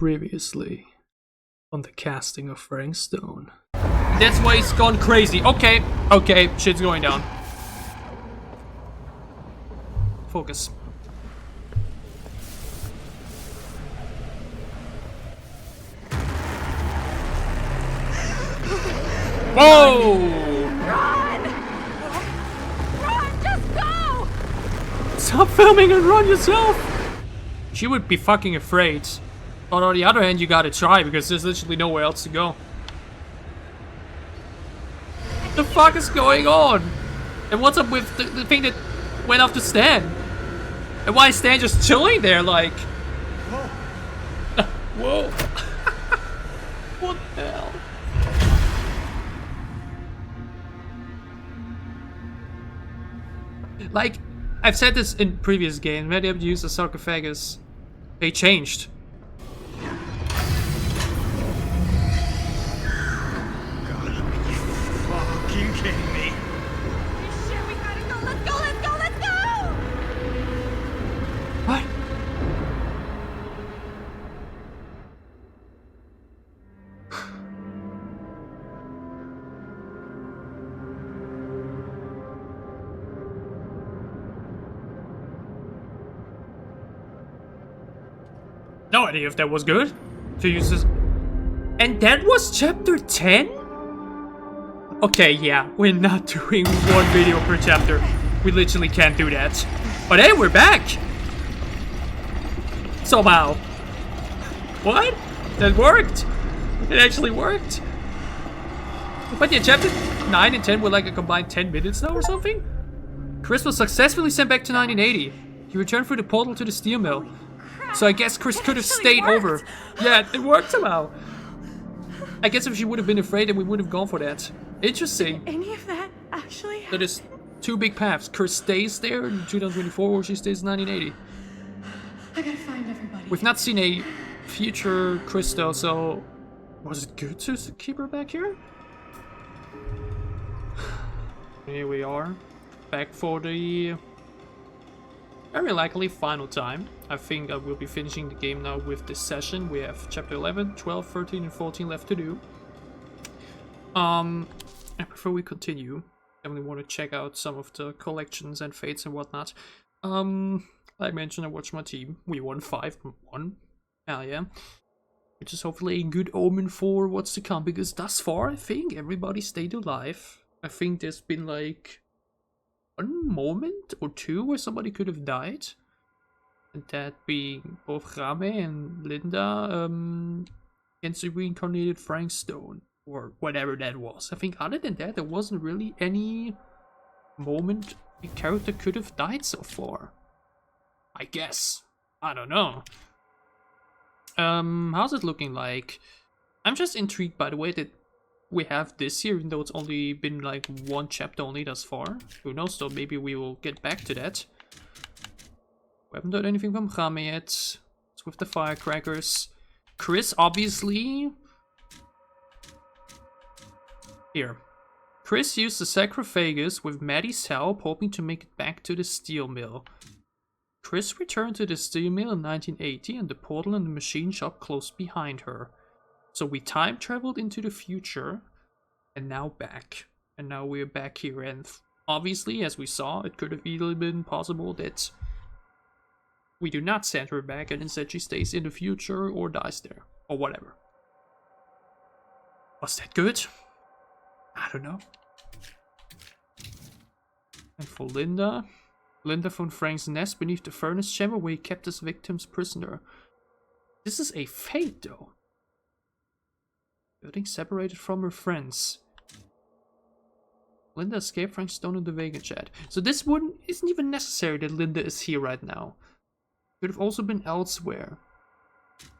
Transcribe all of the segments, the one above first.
Previously on the casting of Frank Stone. That's why he's gone crazy. Okay, shit's going down. Focus. Whoa! Run! Run, just go! Stop filming and run yourself! She would be fucking afraid. But on the other hand, you gotta try because there's literally nowhere else to go. What the fuck is going on? And what's up with the thing that went off the stand? And why is Stan just chilling there like... Whoa. Whoa. What the hell? Like, I've said this in previous games, when they have used the sarcophagus, they changed. Fucking kidding me? Shit, we gotta go, let's go, let's go, let's go! What? No idea if that was good to use this. And that was chapter 10? Okay, yeah, we're not doing one video per chapter. We literally can't do that. But hey, we're back! Somehow. What? That worked! It actually worked! But yeah, chapter 9 and 10 were like a combined 10 minutes now or something? Chris was successfully sent back to 1980. He returned through the portal to the steel mill. So I guess Chris could have stayed over. Yeah, it worked somehow. I guess if she would have been afraid, then we would have gone for that. Interesting. Any of that actually So there's two big paths. Chris stays there in 2024 or she stays in 1980. I gotta find everybody. We've not seen a future Chris though, so... Was it good to keep her back here? Here we are. Back for the... very likely final time. I think I will be finishing the game now with this session. We have chapter 11, 12, 13 and 14 left to do. And before we continue, I definitely want to check out some of the collections and fates and whatnot. Like I mentioned, I watched my team. We won 5-1. Hell yeah. Which is hopefully a good omen for what's to come, because thus far I think everybody stayed alive. I think there's been like one moment or two where somebody could have died. And that being both Rame and Linda against the reincarnated Frank Stone. Or whatever that was. I think other than that, there wasn't really any moment a character could have died so far. I guess. I don't know. How's it looking like? I'm just intrigued by the way that we have this here, even though it's only been like one chapter only thus far. Who knows, though, maybe we will get back to that. We haven't done anything from Rame yet. It's with the firecrackers. Chris, obviously... Here. Chris used the sarcophagus with Maddie's help, hoping to make it back to the steel mill. Chris returned to the steel mill in 1980 and the portal and the machine shop close behind her. So we time traveled into the future and now back. And now we're back here, and obviously, as we saw, it could have easily been possible that we do not send her back and instead she stays in the future or dies there. Or whatever. Was that good? I don't know. And for Linda. Linda found Frank's nest beneath the furnace chamber where he kept his victims prisoner. This is a fate, though. Getting separated from her friends. Linda escaped Frank Stone in the Vega chat. So this one isn't even necessary that Linda is here right now. Could have also been elsewhere.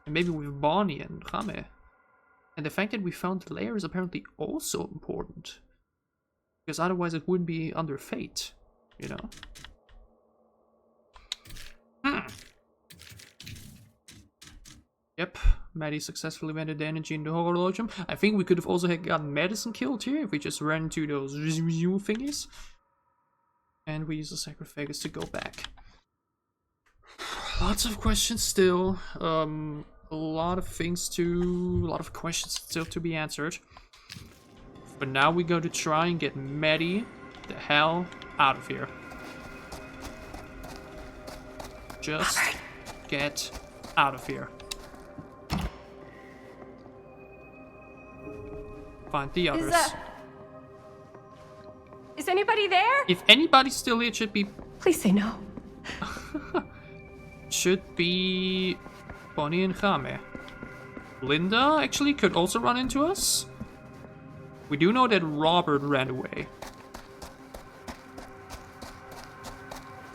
And maybe with Bonnie and Rame. And the fact that we found the layer is apparently also important. Because otherwise it wouldn't be under fate, you know? Yep, Maddie successfully vented the energy in the horologium. I think we could have also gotten Madison killed here if we just ran into those thingies. And we use the sarcophagus to go back. Lots of questions still. a lot of questions still to be answered. But now we go to try and get Maddie the hell out of here. Just get out of here. Find the others. Is anybody there? If anybody's still here, it should be... Please say no. should be Bonnie and Jaime. Linda actually could also run into us. We do know that Robert ran away.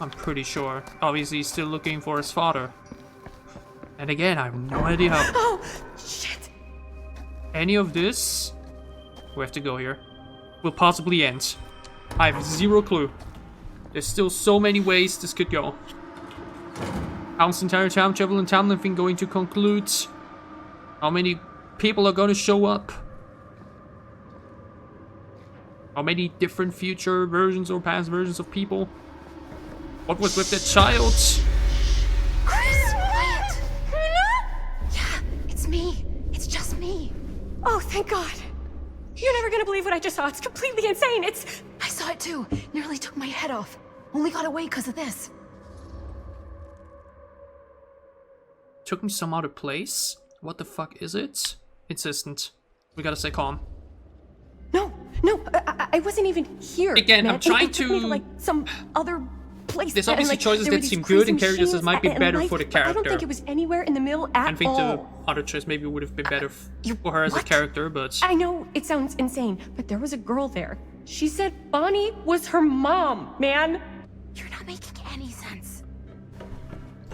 I'm pretty sure. Obviously, he's still looking for his father. And again, I have no idea how... Oh, shit. Any of this... We have to go here. Will possibly end. I have zero clue. There's still so many ways this could go. How's the entire time travel and time thing going to conclude? How many people are going to show up? How many different future versions or past versions of people? What was with that child? Chris, quiet. Yeah, it's me. It's just me. Oh, thank God. You're never gonna believe what I just saw. It's completely insane. I saw it too. Nearly took my head off. Only got away because of this. Took me some other place. What the fuck is it? Insistent. We gotta stay calm. No, I wasn't even here. Again, man. I'm trying It took me to... like some other place. There's and, obviously like, choices there were that these seem crazy good and characters that machines might be and better life, for the but I don't character. think it was anywhere in the middle at all. I think the other choice maybe would have been better for her as a What? character, but... I know it sounds insane, but there was a girl there. She said Bonnie was her mom, man. You're not making any sense.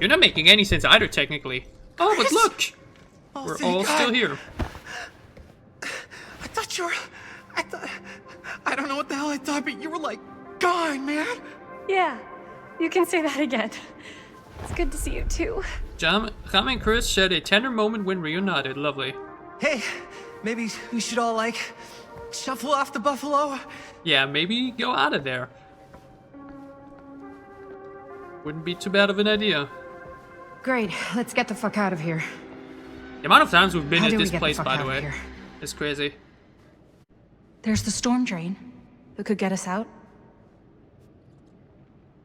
You're not making any sense either, technically. Oh, but look! Oh, We're thank all God. still here. I thought you were... I don't know what the hell I thought, but you were like, gone, man. Yeah, you can say that again. It's good to see you too. Jam and Chris shared a tender moment when reunited. Lovely. Hey, maybe we should all, like, shuffle off the buffalo? Yeah, maybe go out of there. Wouldn't be too bad of an idea. Great, let's get the fuck out of here. The amount of times we've been How at do we this get the place, fuck by out the of way, here? is crazy. There's the storm drain that could get us out.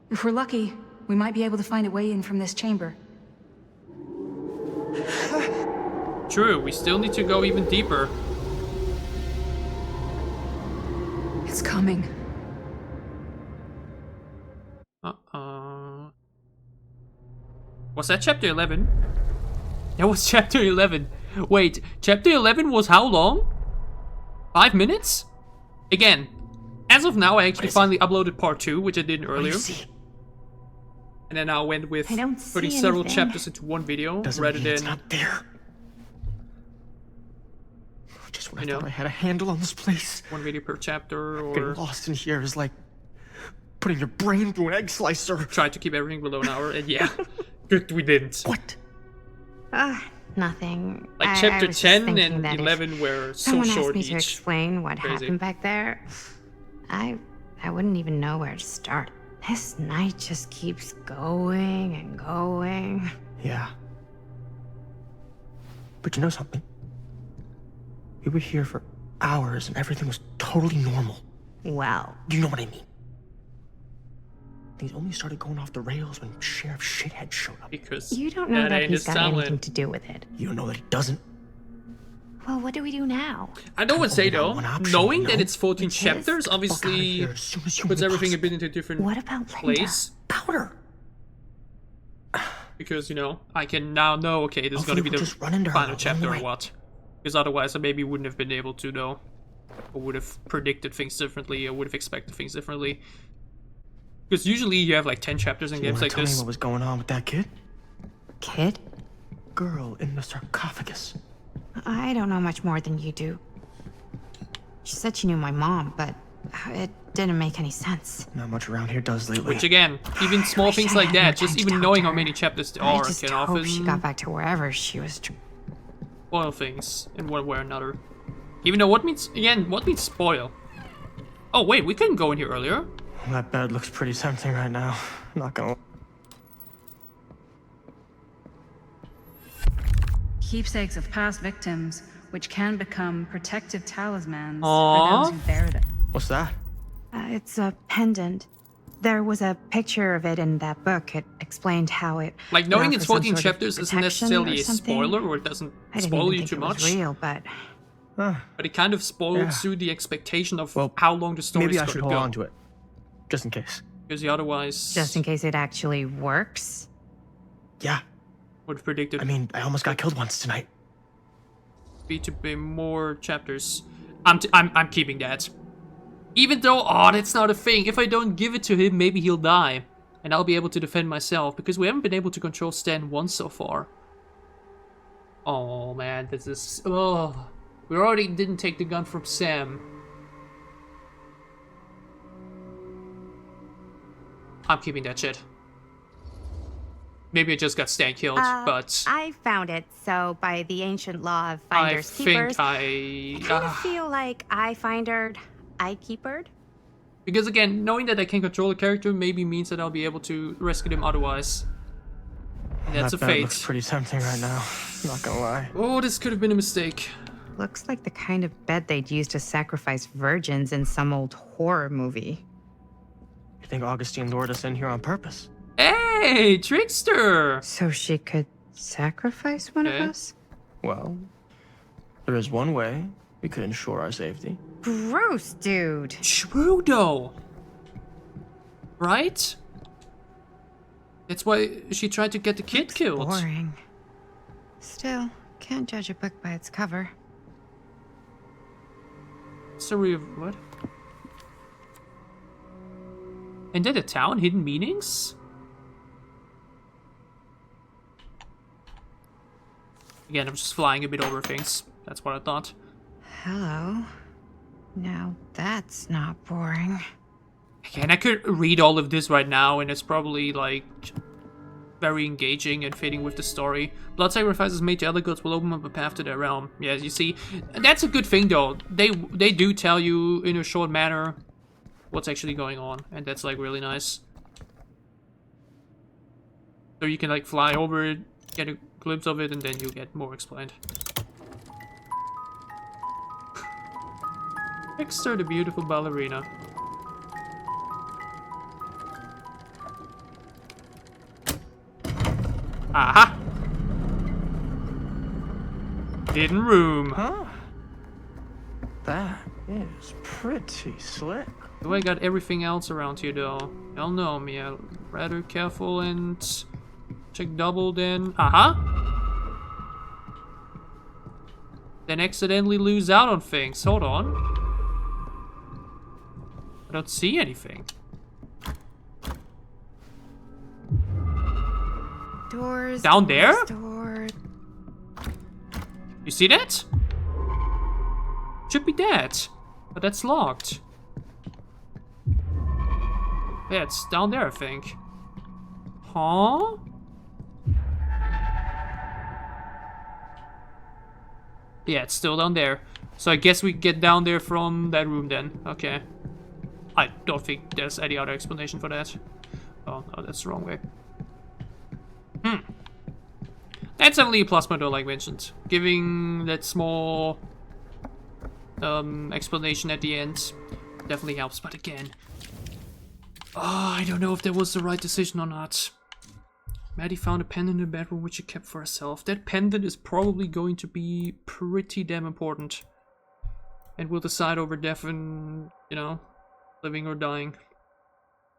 If we're lucky, we might be able to find a way in from this chamber. True, we still need to go even deeper. It's coming. Was that chapter 11? That was chapter 11. Wait, chapter 11 was how long? 5 minutes? Again, as of now, I actually finally uploaded part 2, which I did earlier. And then I went with I don't putting see several anything. chapters into one video, Doesn't rather mean it's than... not there. Just when I know. thought I had a handle on this place. one video per chapter, Getting or lost in here is like putting your brain through an egg slicer. try to keep everything below an hour, and yeah, good we didn't. What? Nothing. Like I chapter was just 10 thinking and that if 11 were so someone asked short me to each. explain what Crazy. happened back there, I wouldn't even know where to start. This night just keeps going and going. Yeah. But you know something? We were here for hours and everything was totally normal. Well, Do you know what I mean? Things only started going off the rails when Sheriff Shithead showed up. Because you don't know that ain't he's his got anything talent. to do with it. You don't know that he doesn't? Well, what do we do now? I don't would say only got though, one option, knowing you that know? it's 14 Which is chapters Fuck outta obviously here as soon as puts humanly everything a possible. bit into a different What about Linda? place. Powder! Because, you know, I can now know, okay, this is Hopefully going to be we'll the just run into her final along chapter the or way. what. Because otherwise I maybe wouldn't have been able to know. Or would have predicted things differently, or would have expected things differently. Because usually you have like 10 chapters in You games wanna like tell me this. what was going on with that kid? Kid? Girl in the sarcophagus. I don't know much more than you do. She said she knew my mom, but it didn't make any sense. Not much around here does lately. Which again, even small wish things I like had more that, time just to even talk knowing to how her. many chapters there I are just can hope often she got back to wherever she was. spoil things in one way or another. Even though what means spoil? Oh wait, we couldn't go in here earlier. That bed looks pretty tempting right now. I'm not gonna... Keepsakes of past victims, which can become protective talismans for Aww. those who bear them. What's that? It's a pendant. There was a picture of it in that book. It explained how it Like, knowing would it's offer some 14 sort of chapters isn't protection necessarily or a something. spoiler, or it doesn't I didn't spoil even you think too it much. was real, but But it kind of spoils Yeah. through the expectation of Well, how long the story's maybe I going should to hold go. on to it, just in case. Because otherwise, just in case it actually works. Yeah, would have predicted I mean, I almost got killed once tonight. to be more chapters. I'm keeping that. Even though, oh, that's not a thing. If I don't give it to him, maybe he'll die. And I'll be able to defend myself. Because we haven't been able to control Stan once so far. Oh, man. This is... Oh. We already didn't take the gun from Sam. I'm keeping that shit. Maybe I just got Stan killed, but... I found it, so by the ancient law of I finders think keepers, I kind of feel like I findered, I keepered. because again, knowing that I can control a character maybe means that I'll be able to rescue them otherwise. And that's That a bed fate. looks pretty tempting right now. Not gonna lie. Oh, this could have been a mistake. Looks like the kind of bed they'd use to sacrifice virgins in some old horror movie. You think Augustine lured us in here on purpose? Hey, trickster! So she could sacrifice one Okay. of us? Well, there is one way we could ensure our safety. Gross, dude. True though. Right? That's why she tried to get the kid killed. Boring. Still, can't judge a book by its cover. Story of what? And did a town hidden meanings? Again, I'm just flying a bit over things. That's what I thought. Hello. Now that's not boring. Again, I could read all of this right now, and it's probably like very engaging and fitting with the story. Blood sacrifices made to other gods will open up a path to their realm. Yes, you see, that's a good thing though. They do tell you in a short manner what's actually going on, and that's like really nice. So you can like fly over it, get a glimpse of it, and then you get more explained. Dexter, the beautiful ballerina. Aha! Hidden room. Huh? That is pretty slick. Do I got everything else around here though? Hell no, Mia. Rather careful and check double then. Aha! Then accidentally lose out on things. Hold on. I don't see anything. Doors. Down there? Door. You see that? Should be that. But that's locked. Yeah, it's down there, I think. Huh? Yeah, it's still down there. So I guess we get down there from that room then. Okay. I don't think there's any other explanation for that. Oh, no, that's the wrong way. That's definitely a plus point though, like mentioned. Giving that small explanation at the end definitely helps, but again, I don't know if that was the right decision or not. Maddie found a pendant in the bedroom which she kept for herself. That pendant is probably going to be pretty damn important. And we'll decide over death and, you know, living or dying.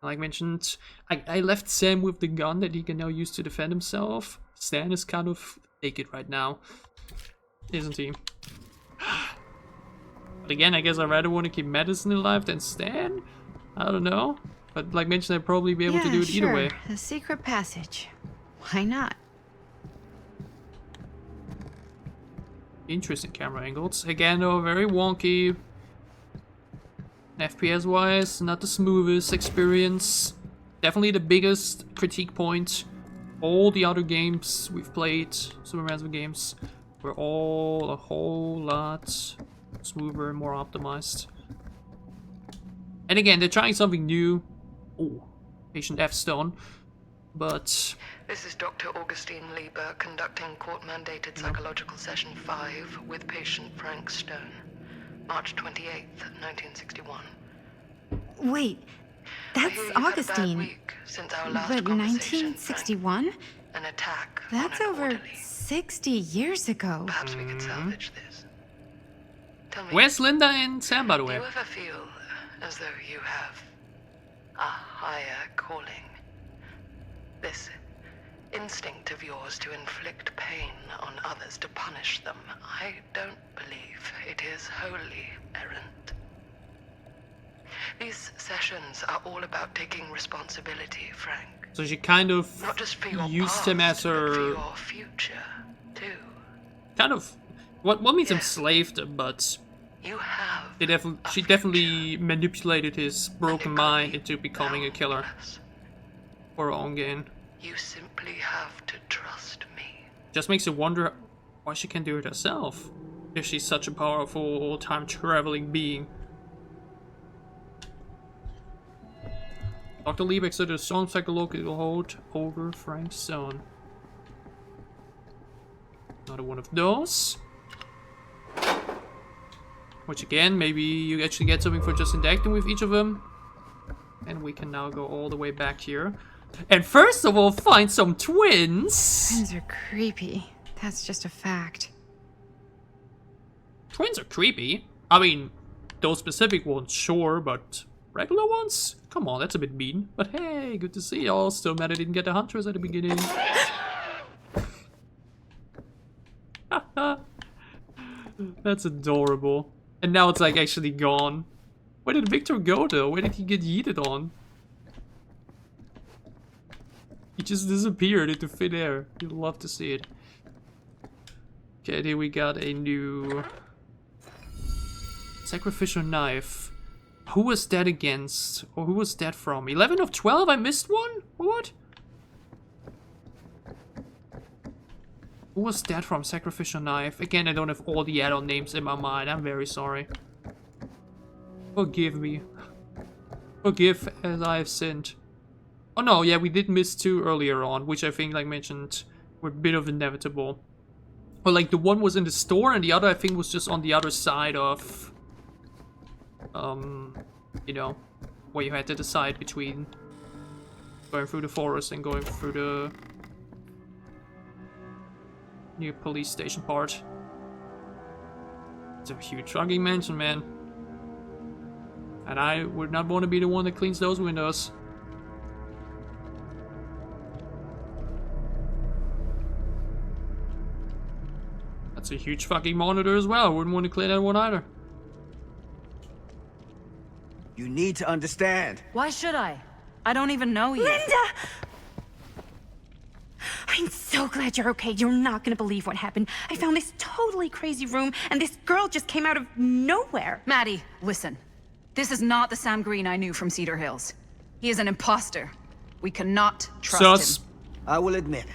Like mentioned, I left Sam with the gun that he can now use to defend himself. Stan is kind of naked right now, isn't he? But again, I guess I rather want to keep Madison alive than Stan? I don't know. But like mentioned, I'd probably be able to do it either way. A secret passage. Why not? Interesting camera angles. Again, though, very wonky. FPS wise, not the smoothest experience. Definitely the biggest critique point. All the other games we've played, Supermassive games, were all a whole lot smoother and more optimized. And again, they're trying something new. Oh, Patient F Stone. but This is Dr. Augustine Lieber conducting court-mandated psychological session 5 with patient Frank Stone. March 28th, 1961. Wait, I that's hear you've had a bad Augustine. week since our last But conversation, 1961? Frank. An attack That's on an over orderly. 60 years ago. Perhaps we could salvage this. Tell me, where's Linda and Sam, by the do way? you ever feel as though you have a higher calling? This instinct of yours to inflict pain on others, to punish them, I don't believe it is wholly errant. These sessions are all about taking responsibility, Frank. So she kind of Not just for your used past, him as but for her your future, too. kind of what means Yeah. enslaved him, but You have she a definitely manipulated his future, broken and it could mind be into becoming a killer boundless. for her own gain. You simply have to trust me. Just makes you wonder why she can do it herself, if she's such a powerful time-traveling being. Dr. Lieber exerted a strong psychological hold over Frank's son. Another one of those. Which again, maybe you actually get something for just interacting with each of them. And we can now go all the way back here. And first of all, find some twins! Twins are creepy. That's just a fact. Twins are creepy. I mean, those specific ones, sure, but regular ones? Come on, that's a bit mean. But hey, good to see y'all. Still mad I didn't get the hunters at the beginning. That's adorable. And now it's like actually gone. Where did Victor go though? Where did he get yeeted on? He just disappeared into thin air. You'd love to see it. Okay, here we got a new sacrificial knife. Who was that against? Or who was that from? 11 of 12? I missed one? What? Who was that from? Sacrificial knife. Again, I don't have all the add-on names in my mind. I'm very sorry. Forgive me. Forgive as I have sinned. Oh no, yeah, we did miss two earlier on, which I think, like mentioned, were a bit of inevitable. Or like the one was in the store and the other I think was just on the other side of, you know, where you had to decide between going through the forest and going through the new police station part. It's a huge fucking mansion, man. And I would not want to be the one that cleans those windows. That's a huge fucking monitor as well. I wouldn't want to clean that one either. You need to understand. Why should I? I don't even know you. Linda! I'm so glad you're okay. You're not gonna believe what happened. I found this totally crazy room, and this girl just came out of nowhere. Maddie, listen. This is not the Sam Green I knew from Cedar Hills. He is an imposter. We cannot trust Sus. him. I will admit,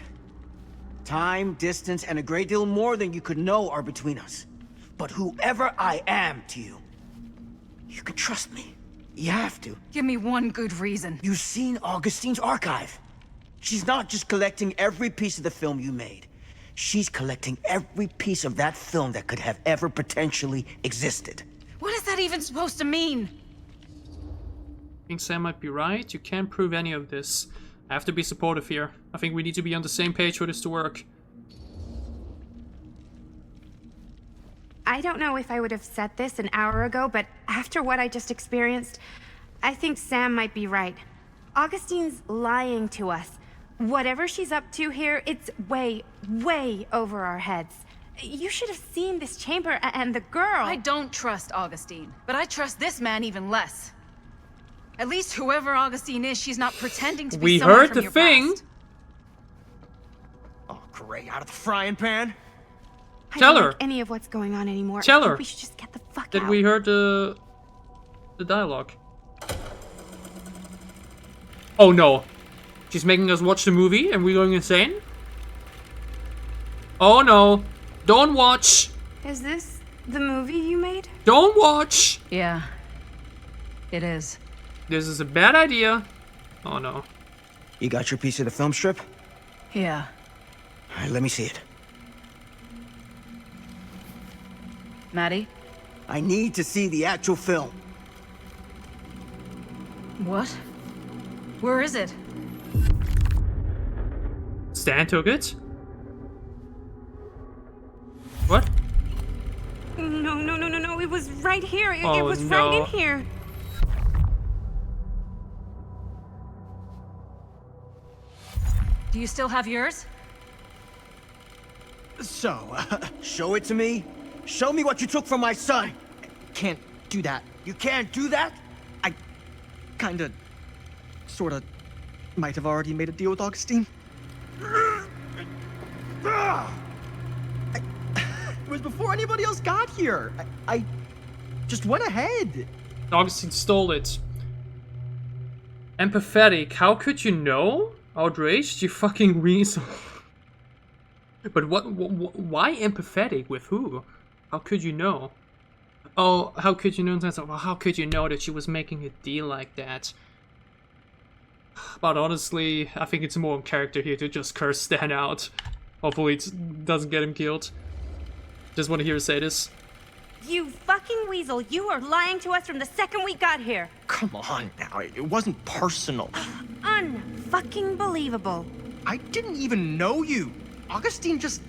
time, distance, and a great deal more than you could know are between us. But whoever I am to you, you can trust me. You have to. Give me one good reason. You've seen Augustine's archive. She's not just collecting every piece of the film you made. She's collecting every piece of that film that could have ever potentially existed. What is that even supposed to mean? I think Sam might be right. You can't prove any of this. I have to be supportive here. I think we need to be on the same page for this to work. I don't know if I would have said this an hour ago, but after what I just experienced, I think Sam might be right. Augustine's lying to us. Whatever she's up to here, it's way, way over our heads. You should have seen this chamber and the girl. I don't trust Augustine, but I trust this man even less. At least whoever Augustine is, she's not pretending to be We someone heard from the your thing. past. Oh, great. Out of the frying pan? I Tell don't her. like any of what's going on anymore. Tell I think her we should just get the fuck that out. we heard the dialogue. Oh no. She's making us watch the movie and we're going insane? Oh no. Don't watch. Is this the movie you made? Don't watch. Yeah, it is. This is a bad idea. Oh no. You got your piece of the film strip? Yeah. All right, let me see it. Maddie? I need to see the actual film. What? Where is it? Stan took it? What? No. It was right here. It Oh, was no. right in here. Do you still have yours? So, show it to me. Show me what you took from my son. Can't do that. You can't do that? Kinda, sorta, might have already made a deal with Augustine. It was before anybody else got here. I just went ahead. Augustine stole it. Empathetic. How could you know? Outraged? You fucking weasel. But why empathetic? With who? How could you know? Oh, how could you know that? Well, how could you know that she was making a deal like that? But honestly, I think it's more on character here to just curse Stan out. Hopefully it doesn't get him killed. Just want to hear her say this. You fucking weasel. You are lying to us from the second we got here. Come on now, it wasn't personal. Unfucking believable. I didn't even know you. Augustine just,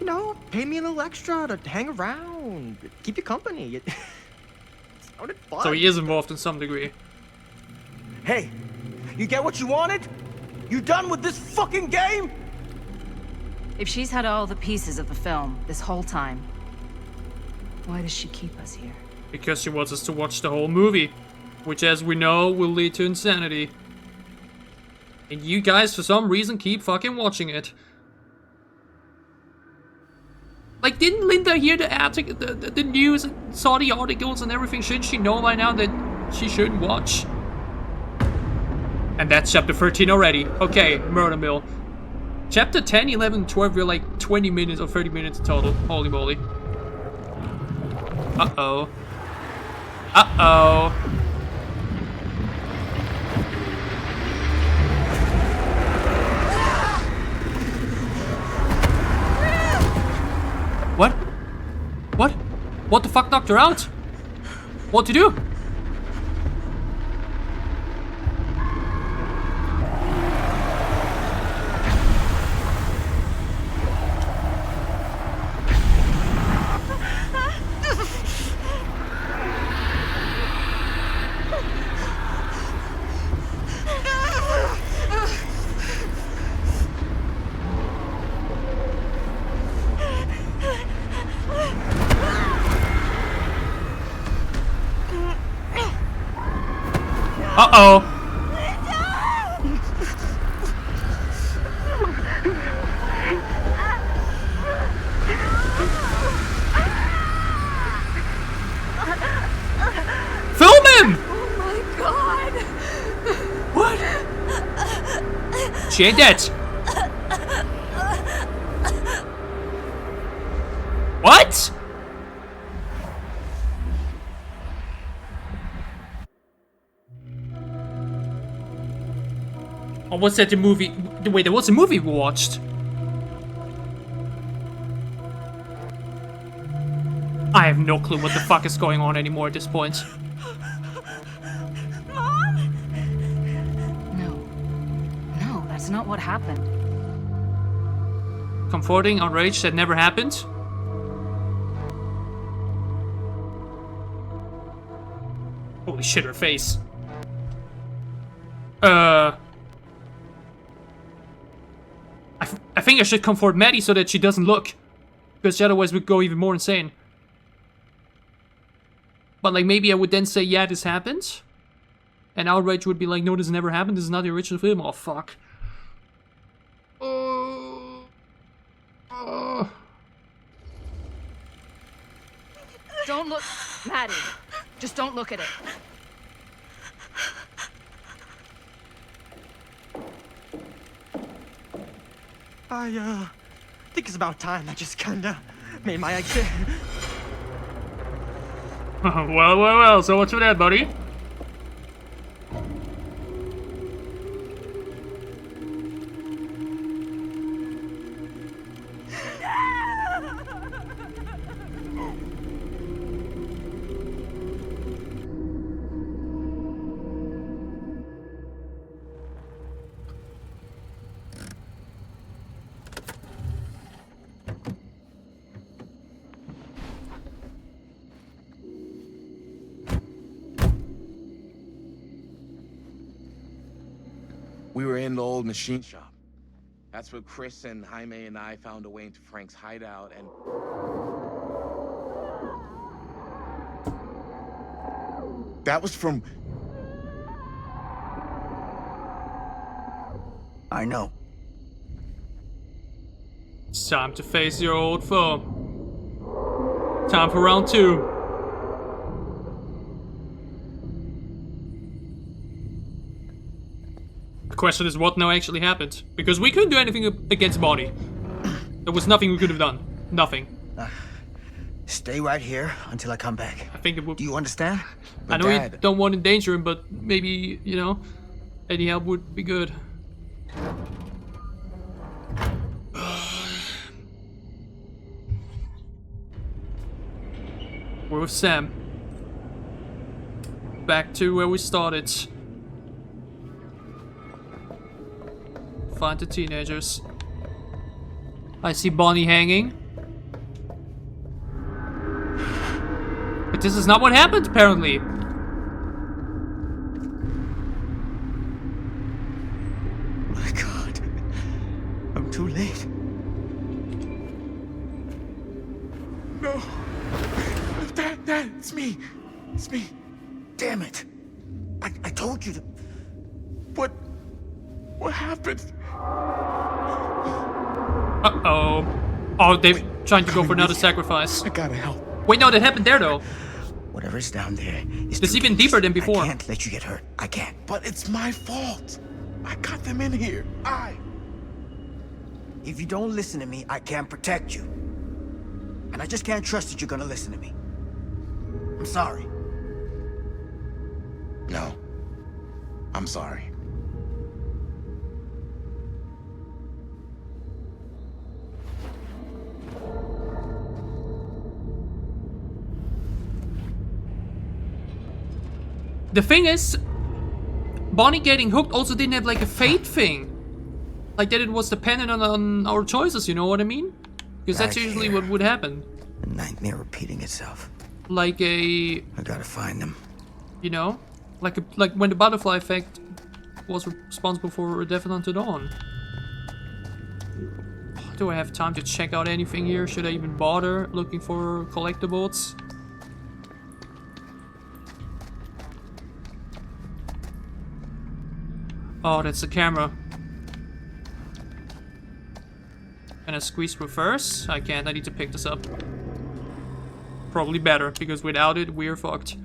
you know, paid me a little extra to hang around, keep you company. It sounded fun. So he is involved in some degree. Hey, you get what you wanted? You done with this fucking game? If she's had all the pieces of the film this whole time, why does she keep us here? Because she wants us to watch the whole movie. Which, as we know, will lead to insanity. And you guys, for some reason, keep fucking watching it. Like, didn't Linda hear the news and saw the articles and everything? Shouldn't she know by now that she shouldn't watch? And that's chapter 13 already. Okay, Murder Mill. Chapter 10, 11, 12, we're like 20 minutes or 30 minutes total. Holy moly. Uh-oh. Uh-oh. What? What? What the fuck knocked her out? What to do? Uh-oh. Film him! Oh my god! What? She ain't dead. What? Or was that the movie? Wait, there was a movie we watched. I have no clue what the fuck is going on anymore at this point. No, that's not what happened. Comforting, outraged, that never happened. Holy shit, her face. I think I should comfort Maddie so that she doesn't look. Because otherwise we'd go even more insane. But like maybe I would then say, yeah, this happened. And outrage would be like, no, this never happened. This is not the original film. Oh, fuck. Don't look, Maddie. Just don't look at it. I think it's about time I just kinda made my exit. Well, so what's with that, buddy? We were in the old machine shop. That's where Chris and Jaime and I found a way into Frank's hideout and... That was from... I know. It's time to face your old foe. Time for round 2. The question is what now actually happened. Because we couldn't do anything against Bonnie. There was nothing we could have done. Nothing. Stay right here until I come back. I think it would... Do you understand? I know you don't want to endanger him, but maybe, you know, any help would be good. We're with Sam. Back to where we started. Find the teenagers. I see Bonnie hanging. But this is not what happened, apparently. My God. I'm too late. No. Dad, it's me. It's me. Damn it. I told you to... What happened? Uh-oh. Oh, they're trying to go for another sacrifice. I gotta help. Wait, no, that happened there, though. Whatever's down there is It's too even dangerous. deeper than before. I can't let you get hurt. I can't. But it's my fault. I got them in here. If you don't listen to me, I can't protect you. And I just can't trust that you're gonna listen to me. I'm sorry. No. I'm sorry. The thing is, Bonnie getting hooked also didn't have like a fate thing. Like that it was dependent on our choices, you know what I mean? Because that's Right usually here. what would happen. A nightmare repeating itself. Like a, I gotta find them. you know, like when the butterfly effect was responsible for Death Unto Dawn. Do I have time to check out anything here? Should I even bother looking for collectibles? Oh, that's the camera. Can I squeeze reverse? I can't, I need to pick this up. Probably better, because without it, we're fucked.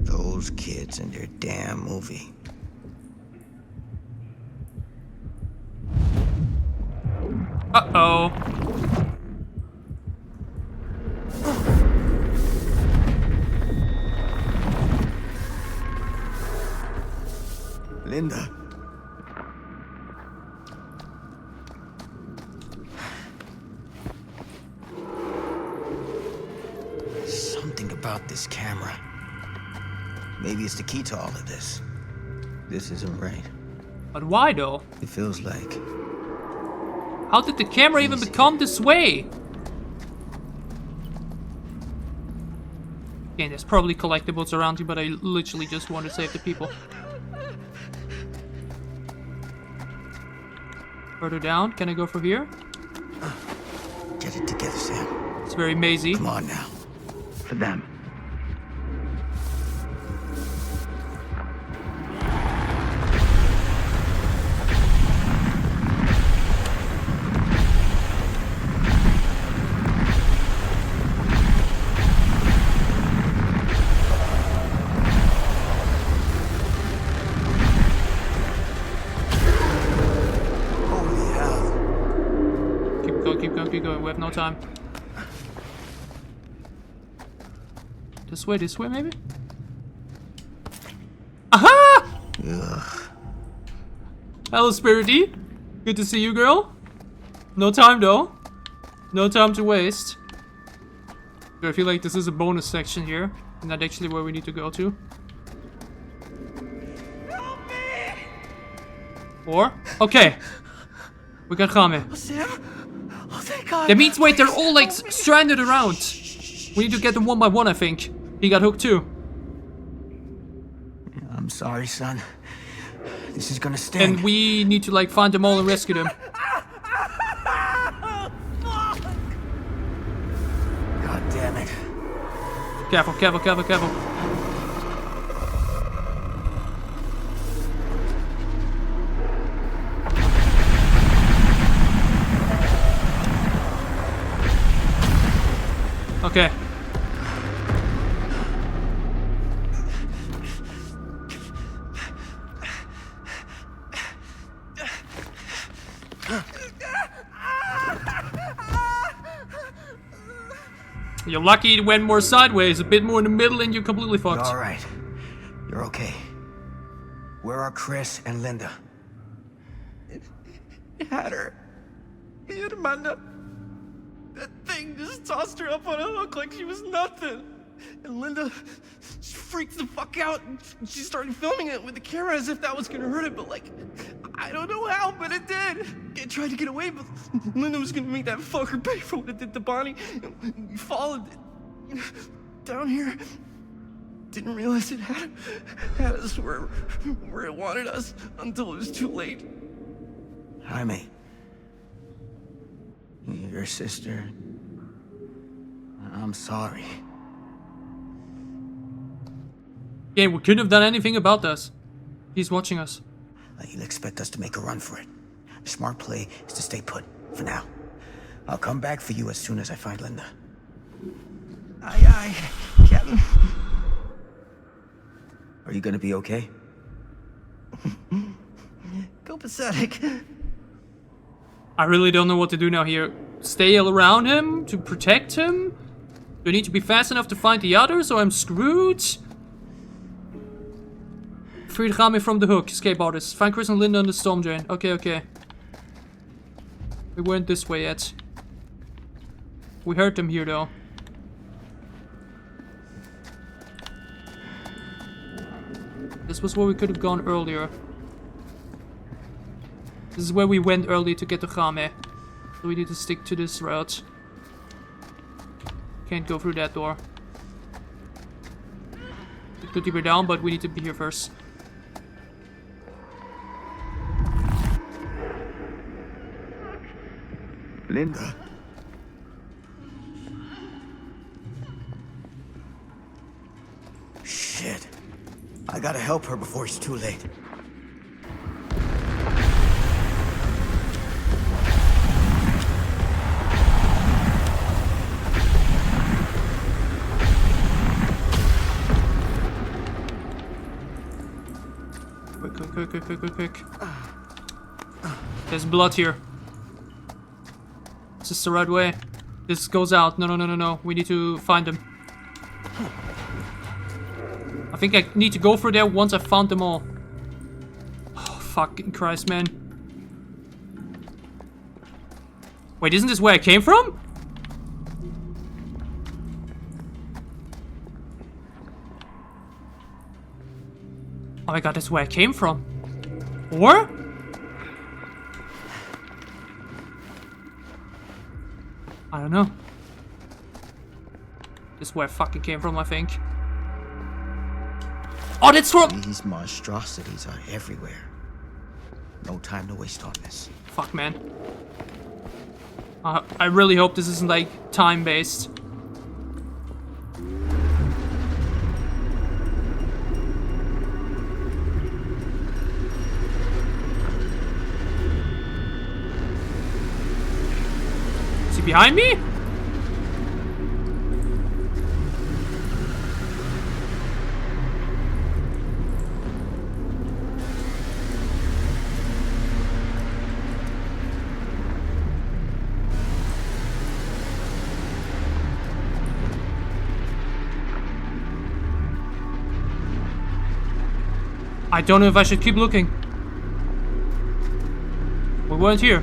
Those kids and their damn movie. Uh-oh. Linda. Something about this camera. Maybe it's the key to all of this. This isn't right. But why though? It feels like... How did the camera even become this way? Again, there's probably collectibles around you, but I literally just want to save the people. Further down, can I go for here? Get it together, Sam. It's very mazy. Come on now. For them. Holy hell. Keep going, keep going, keep going. We have no time. This way maybe? Aha! Ugh. Hello, Spirity. Good to see you, girl. No time, though. No time to waste. I feel like this is a bonus section here. Not actually where we need to go to. Help me! Or? Okay. We got Jaime. Sam? Oh, thank God. That means, wait, they're all like stranded around. We need to get them one by one, I think. He got hooked too. I'm sorry, son. This is gonna sting. And we need to like find them all and rescue them. God damn it. Careful, careful, careful, careful. Okay. You're lucky it went more sideways, a bit more in the middle, and you're completely fucked. All right. You're okay. Where are Chris and Linda? He had her. He had Amanda. That thing just tossed her up on a hook like she was nothing. And Linda, she freaked the fuck out. And she started filming it with the camera as if that was gonna hurt it, but like, I don't know how, but it did. It tried to get away, but Linda was gonna make that fucker pay for what it did to Bonnie. And we followed it down here. Didn't realize it had us where it wanted us until it was too late. Jaime. Your sister. I'm sorry. Yeah, we couldn't have done anything about this. He's watching us. He'll expect us to make a run for it. The smart play is to stay put, for now. I'll come back for you as soon as I find Linda. Aye, Captain. Are you gonna be okay? Go pathetic. I really don't know what to do now here. Stay around him to protect him? Do I need to be fast enough to find the others, or I'm screwed? Free Jaime from the hook. Escape artist. Find Chris and Linda on the storm drain. Okay, okay. We weren't this way yet. We heard them here, though. This was where we could have gone earlier. This is where we went earlier to get to Jaime. So we need to stick to this route. Can't go through that door. It could be down, but we need to be here first. Linda. Shit. I gotta help her before it's too late. Quick. There's blood here. Is this the right way? This goes out. No. We need to find them. I think I need to go through there once I found them all. Oh, fucking Christ, man. Wait, isn't this where I came from? Oh my god, that's where I came from. Or? I don't know. This is where I fucking came from, I think. Oh, that's from— These monstrosities are everywhere. No time to waste on this. Fuck, man. I really hope this isn't, like, time-based. Is he behind me? I don't know if I should keep looking. We weren't here.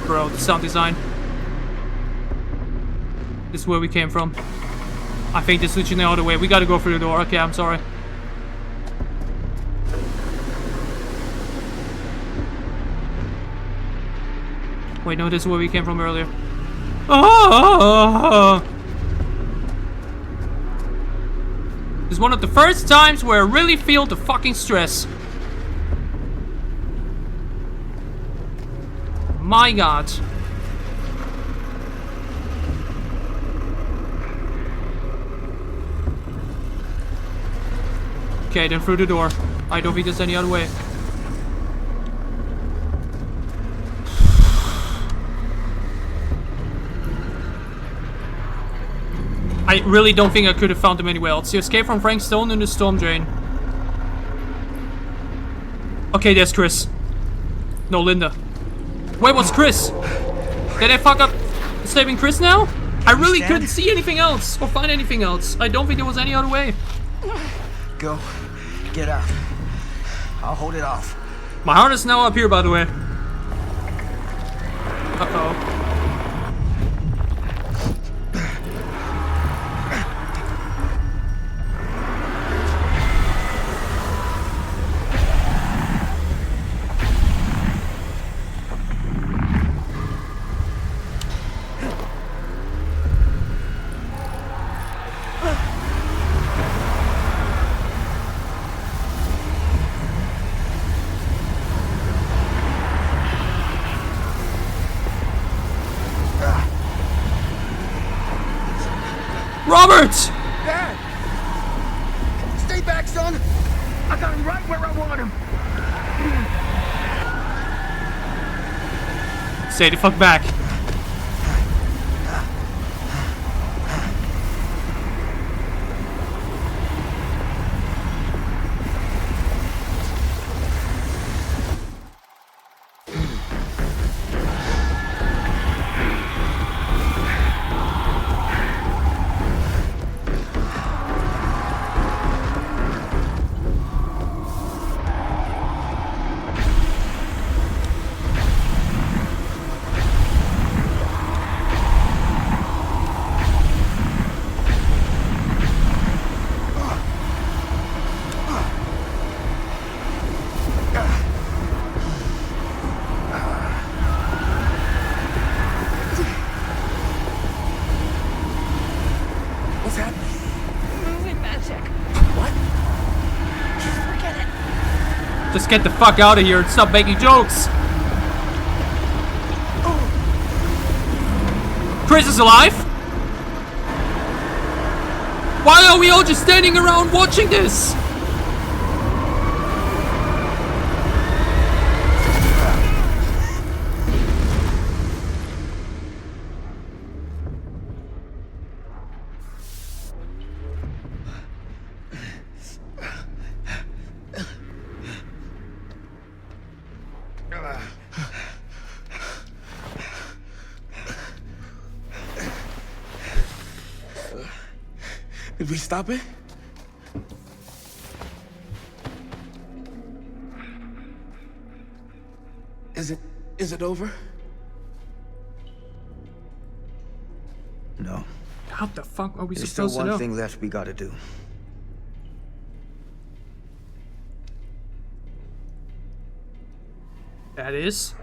Bro, the sound design. This is where we came from. I think they're switching the other way. We gotta go through the door. Okay, I'm sorry. Wait, no, this is where we came from earlier. Oh! This is one of the first times where I really feel the fucking stress. My god. Okay, then through the door. I don't think there's any other way. I really don't think I could have found them anywhere else. You escaped from Frank Stone in the storm drain. Okay, there's Chris. No, Linda. Wait, what's Chris? Did I fuck up saving Chris now? I really couldn't see anything else or find anything else. I don't think there was any other way. Go. Get out. I'll hold it off. My heart is now up here, by the way. Uh-oh. Robert! Dad! Stay back, son! I got him right where I want him! Stay the fuck back. Just get the fuck out of here and stop making jokes. Chris is alive? Why are we all just standing around watching this? Did we stop it? Is it over? No. How the fuck are we There's supposed still to know? one thing left we gotta do. That is?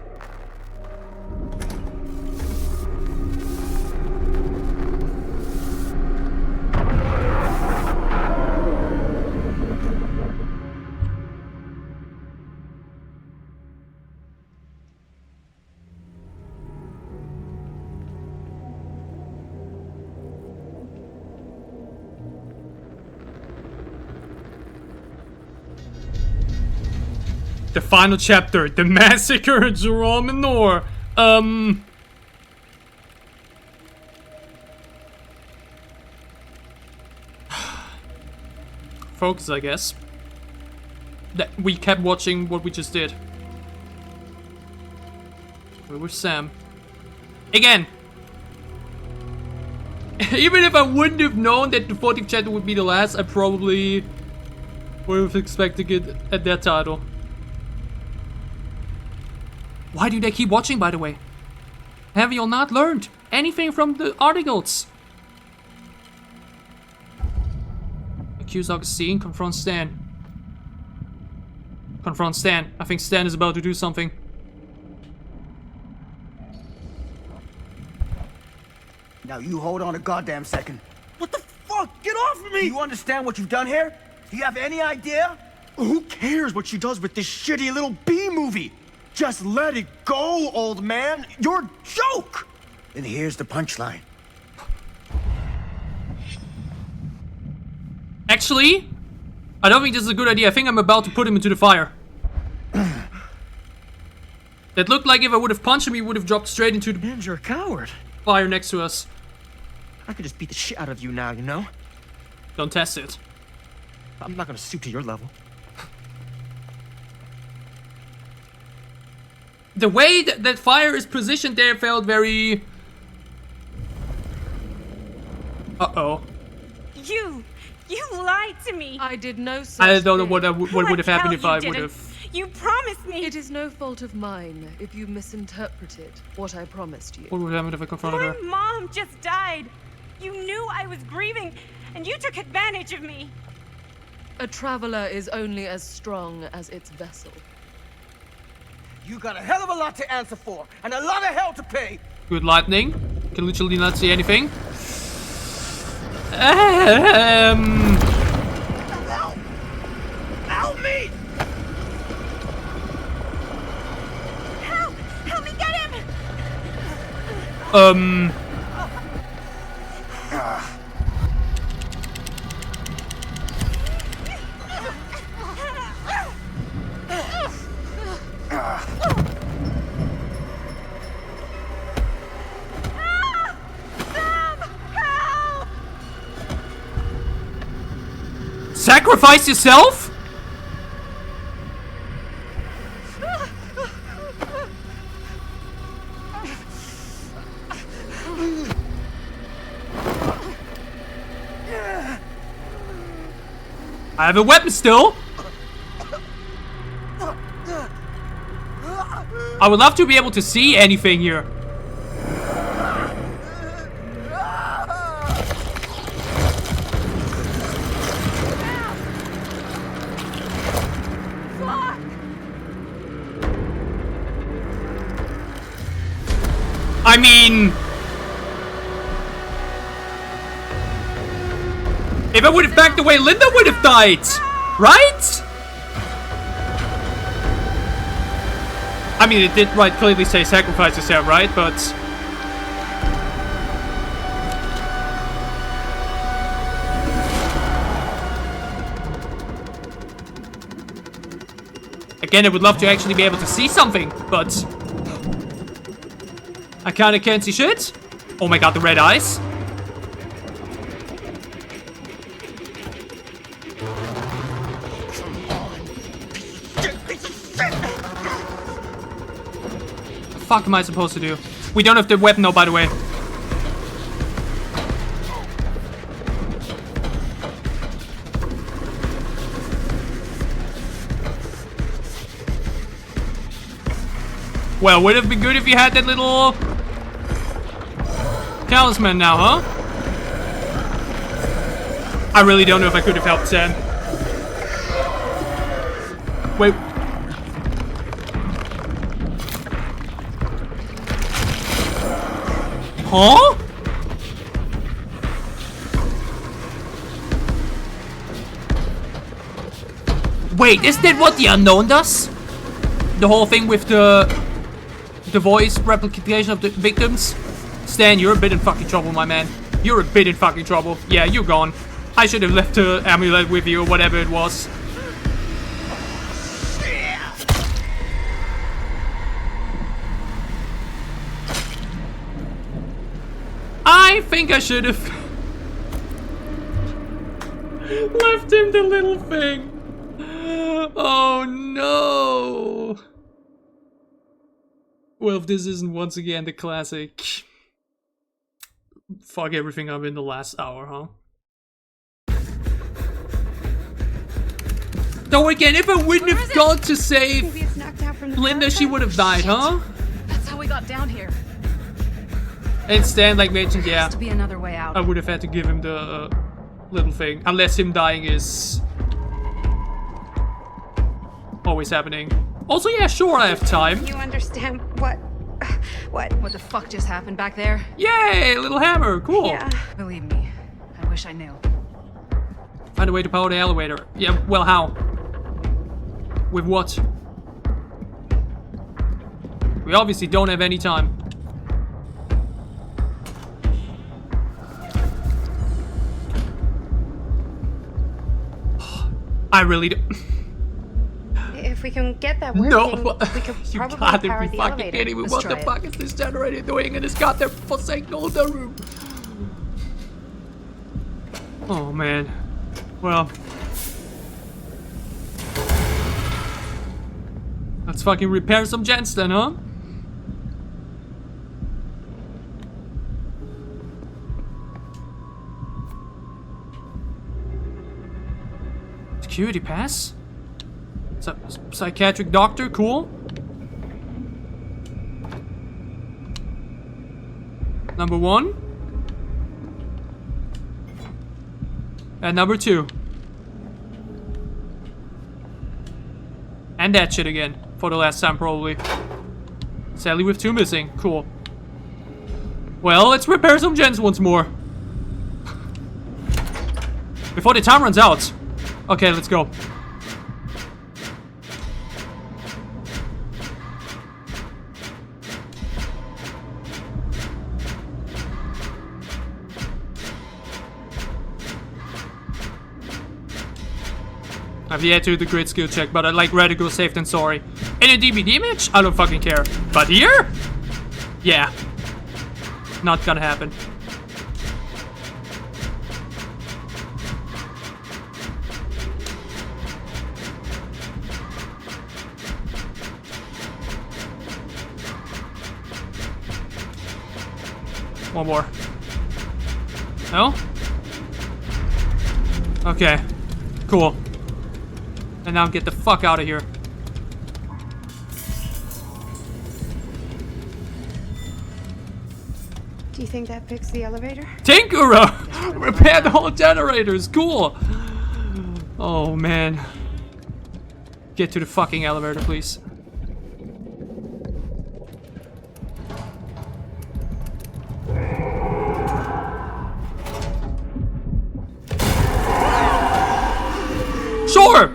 The final chapter, the Massacre at Manor. Focus, I guess. That we kept watching what we just did. Where was Sam? Again! Even if I wouldn't have known that the 40th chapter would be the last, I probably would have expected it at that title. Why do they keep watching, by the way? Have you not learned anything from the articles? accuse Augustine. Confront Stan. Confront Stan. I think Stan is about to do something. Now you hold on a goddamn second. What the fuck? Get off of me! Do you understand what you've done here? Do you have any idea? Who cares what she does with this shitty little B-movie? Just let it go, old man. You're a joke! Then here's the punchline. Actually, I don't think this is a good idea. I think I'm about to put him into the fire. It looked like if I would have punched him, he would have dropped straight into the Man, you're a coward. fire next to us. I could just beat the shit out of you now, you know? Don't test it. I'm not gonna stoop to your level. The way that fire is positioned there felt very... Uh-oh. You lied to me. I did no such I don't know thing. what would have happened if I You would didn't. have... You promised me. It is no fault of mine if you misinterpreted what I promised you. What would happen if I confronted My her? mom just died. You knew I was grieving, and you took advantage of me. A traveler is only as strong as its vessel. You got a hell of a lot to answer for, and a lot of hell to pay. Good lightning. Can literally not see anything. Help me! Help me get him. Sacrifice yourself? I have a weapon still. I would love to be able to see anything here. I mean, if I would have backed away, Linda would have died, right? I mean, it did clearly say sacrifice yourself, right? But again, I would love to actually be able to see something, but I kinda can't see shit. Oh my god, the red eyes. What the fuck am I supposed to do? We don't have the weapon though, by the way. Well, would it be good if you had that little talisman now, huh? I really don't know if I could have helped Sam. Wait. Huh? Wait, is that what the unknown does? The whole thing with the voice replication of the victims? Stan, you're a bit in fucking trouble, my man. You're a bit in fucking trouble. Yeah, you're gone. I should have left the amulet with you or whatever it was. I think I should have left him the little thing. Oh no. Well, if this isn't once again the classic fuck everything up in the last hour, huh? Though again, if I wouldn't have gone to save Linda, she would have died, huh? That's how we got down here. And Stan, like mentioned, yeah, Has to be another way out. I would have had to give him the little thing. Unless him dying is always happening. Also, yeah, sure, I have time. You understand what? What the fuck just happened back there? Yay, little hammer, cool. Yeah. Believe me, I wish I knew. Find a way to power the elevator. Yeah, well, how? With what? We obviously don't have any time. I really do. If we can get that working, No, we could you probably gotta power be the fucking elevator. kidding me. Let's What try the it. fuck is this generator doing in this goddamn forsaken older room? Oh man. Well. Let's fucking repair some gens then, huh? Security pass? Psychiatric doctor, cool. Number 1. And number 2. And that shit again. For the last time, probably. Sadly, with 2 missing. Cool. Well, let's repair some gens once more. Before the time runs out. Okay, let's go. I've yet to do the grid skill check, but I like radical safe than sorry. In a DVD image? I don't fucking care. But here? Yeah. Not gonna happen. One more. No? Okay. Cool. And now get the fuck out of here. Do you think that fixed the elevator? Tinkura! Repair the whole generators. Cool. Oh, man. Get to the fucking elevator, please. Sure!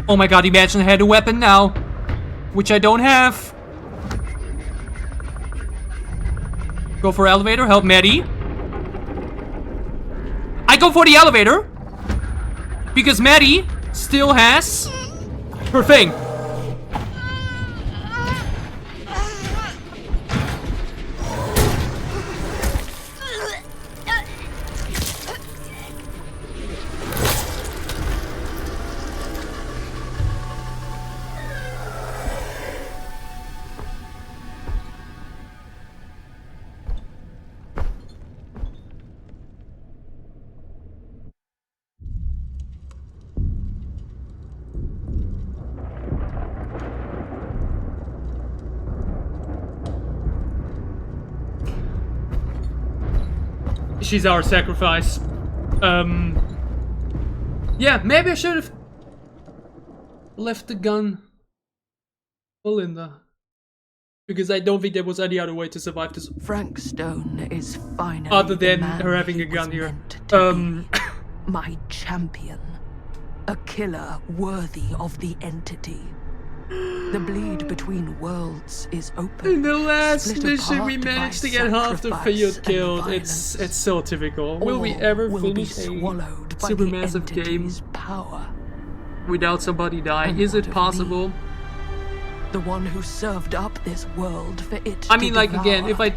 Oh my god, imagine I had a weapon now. Which I don't have. Go for elevator, help Maddie. I go for the elevator. Because Maddie still has her thing. She's our sacrifice. Yeah, maybe I should have left the gun for Linda. Because I don't think there was any other way to survive this. Frank Stone is finally Other than the man her having he a gun was here. meant to be. My champion. A killer worthy of the entity. The bleed between worlds is open. In the last split mission, we apart managed by to get half the sacrifice field and killed. violence. It's so typical. Will we All ever will be finish a swallowed by the supermassive game entity's power? without somebody dying? And Is what it of possible? me? The one who served up this world for it I mean, to like, again, devour. if I...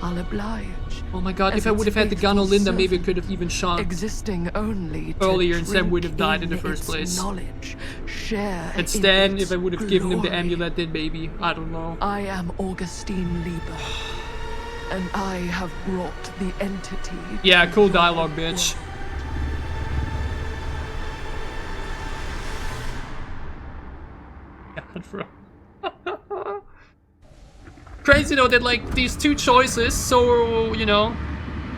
I'll oblige. Oh my god, as if I would have its had the gun on faithful Linda, maybe I servant, could have even shot existing only to earlier and Sam would have drink died in the first its place. Knowledge, share And Stan, in if I would have given him the glory. amulet, then maybe. I don't know. I am Augustine Lieber, and I have brought the entity. Yeah, to cool your dialogue, bitch. God, bro. Crazy though that like these two choices, so you know,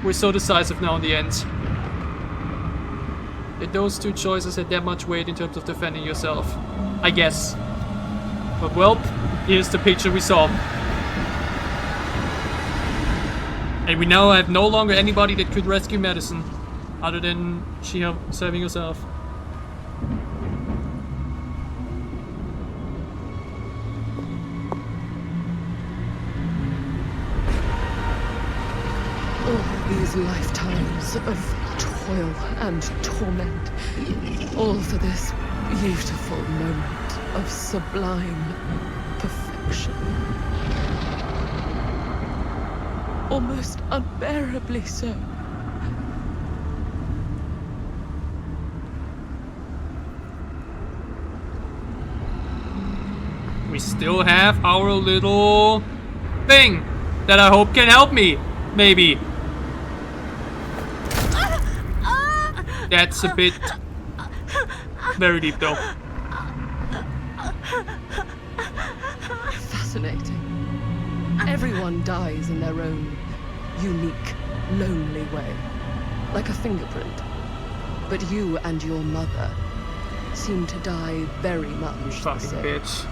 we're so decisive now in the end. that those two choices had that much weight in terms of defending yourself. I guess. But well, here's the picture we saw. And we now have no longer anybody that could rescue Madison, other than she saving herself. All these lifetimes of toil and torment, all for this beautiful moment of sublime perfection. Almost unbearably so. We still have our little thing that I hope can help me, maybe. That's a bit very deep though. Fascinating. Everyone dies in their own unique, lonely way, like a fingerprint. But you and your mother seem to die very much You the fucking same. bitch.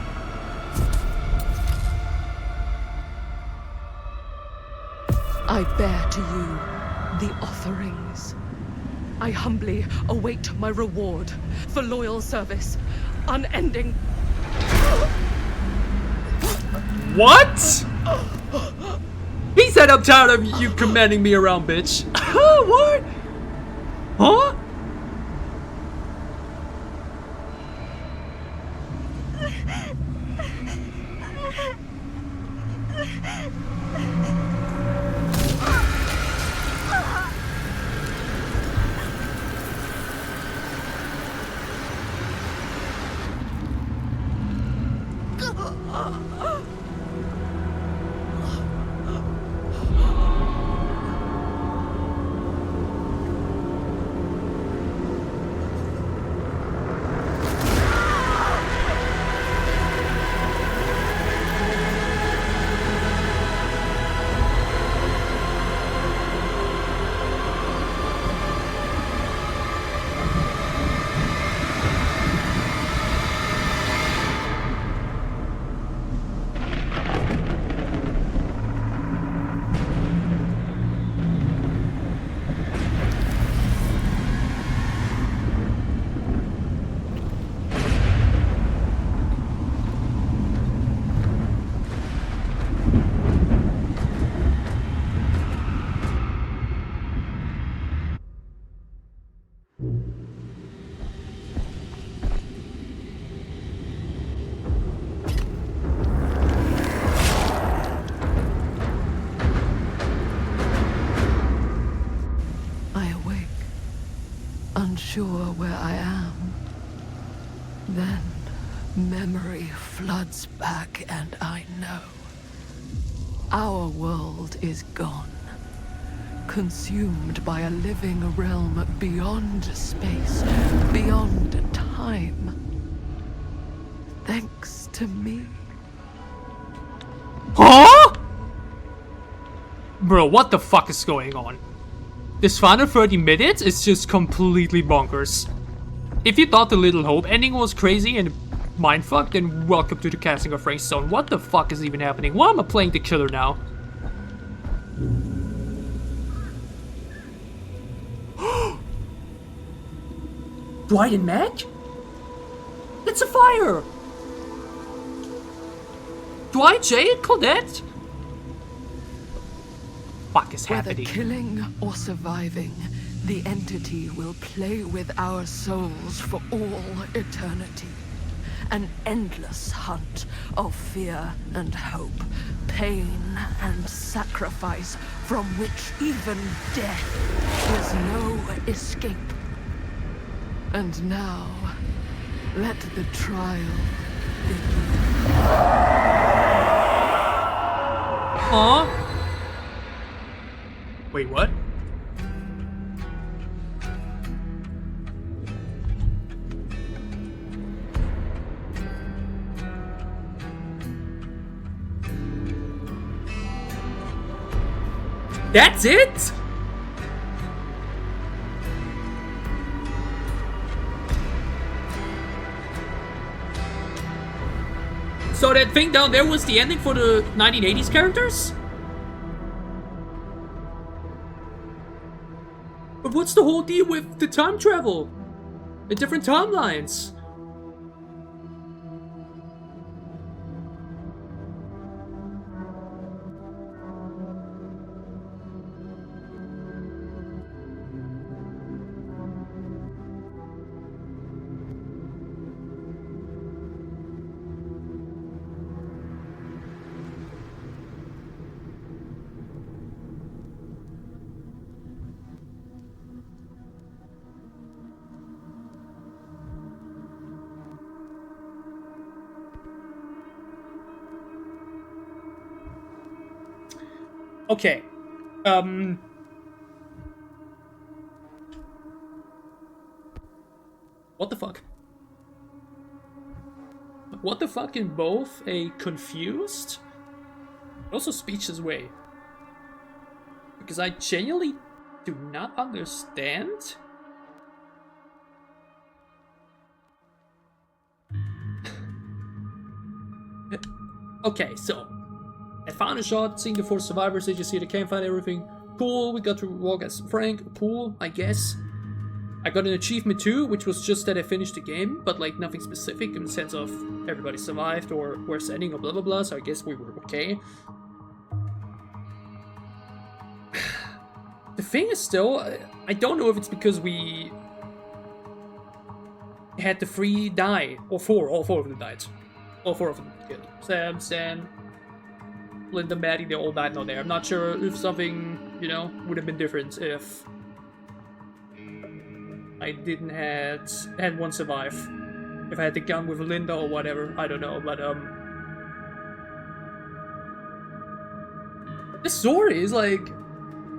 I bear to you the offerings. I humbly await my reward for loyal service, unending. What? He said I'm tired of you commanding me around, bitch. What? Huh? Unsure where I am. Then memory floods back and I know. Our world is gone. Consumed by a living realm beyond space, beyond time. Thanks to me. Huh? Bro, what the fuck is going on? This final 30 minutes is just completely bonkers. If you thought the Little Hope ending was crazy and mindfuck, then welcome to the casting of Frank's Stone. What the fuck is even happening? Why am I playing the killer now? Dwight and Meg? It's a fire! Dwight, Jay, and Claudette? Fuck is Whether happening? killing or surviving, the entity will play with our souls for all eternity. An endless hunt of fear and hope, pain and sacrifice, from which even death is no escape. And now, let the trial begin. Huh? Wait, what? That's it? So that thing down there was the ending for the 1980s characters? But what's the whole deal with the time travel? The different timelines? Okay. What the fuck? What the fuck in both a confused, but also speechless way? Because I genuinely do not understand. Okay, so I found a shot, seeing the 4 survivors. Did you see the campfire, everything? Cool. We got to walk as Frank. Cool, I guess. I got an achievement too, which was just that I finished the game, but like nothing specific in the sense of everybody survived or where's ending or blah blah blah, so I guess we were okay. The thing is still, I don't know if it's because we had the 3 die, or 4, all 4 of them died. All 4 of them killed. Sam, Stan, Linda, Maddie, they all died down there. I'm not sure if something, you know, would have been different if I didn't had one survive. If I had the gun with Linda or whatever, I don't know, but this story is like,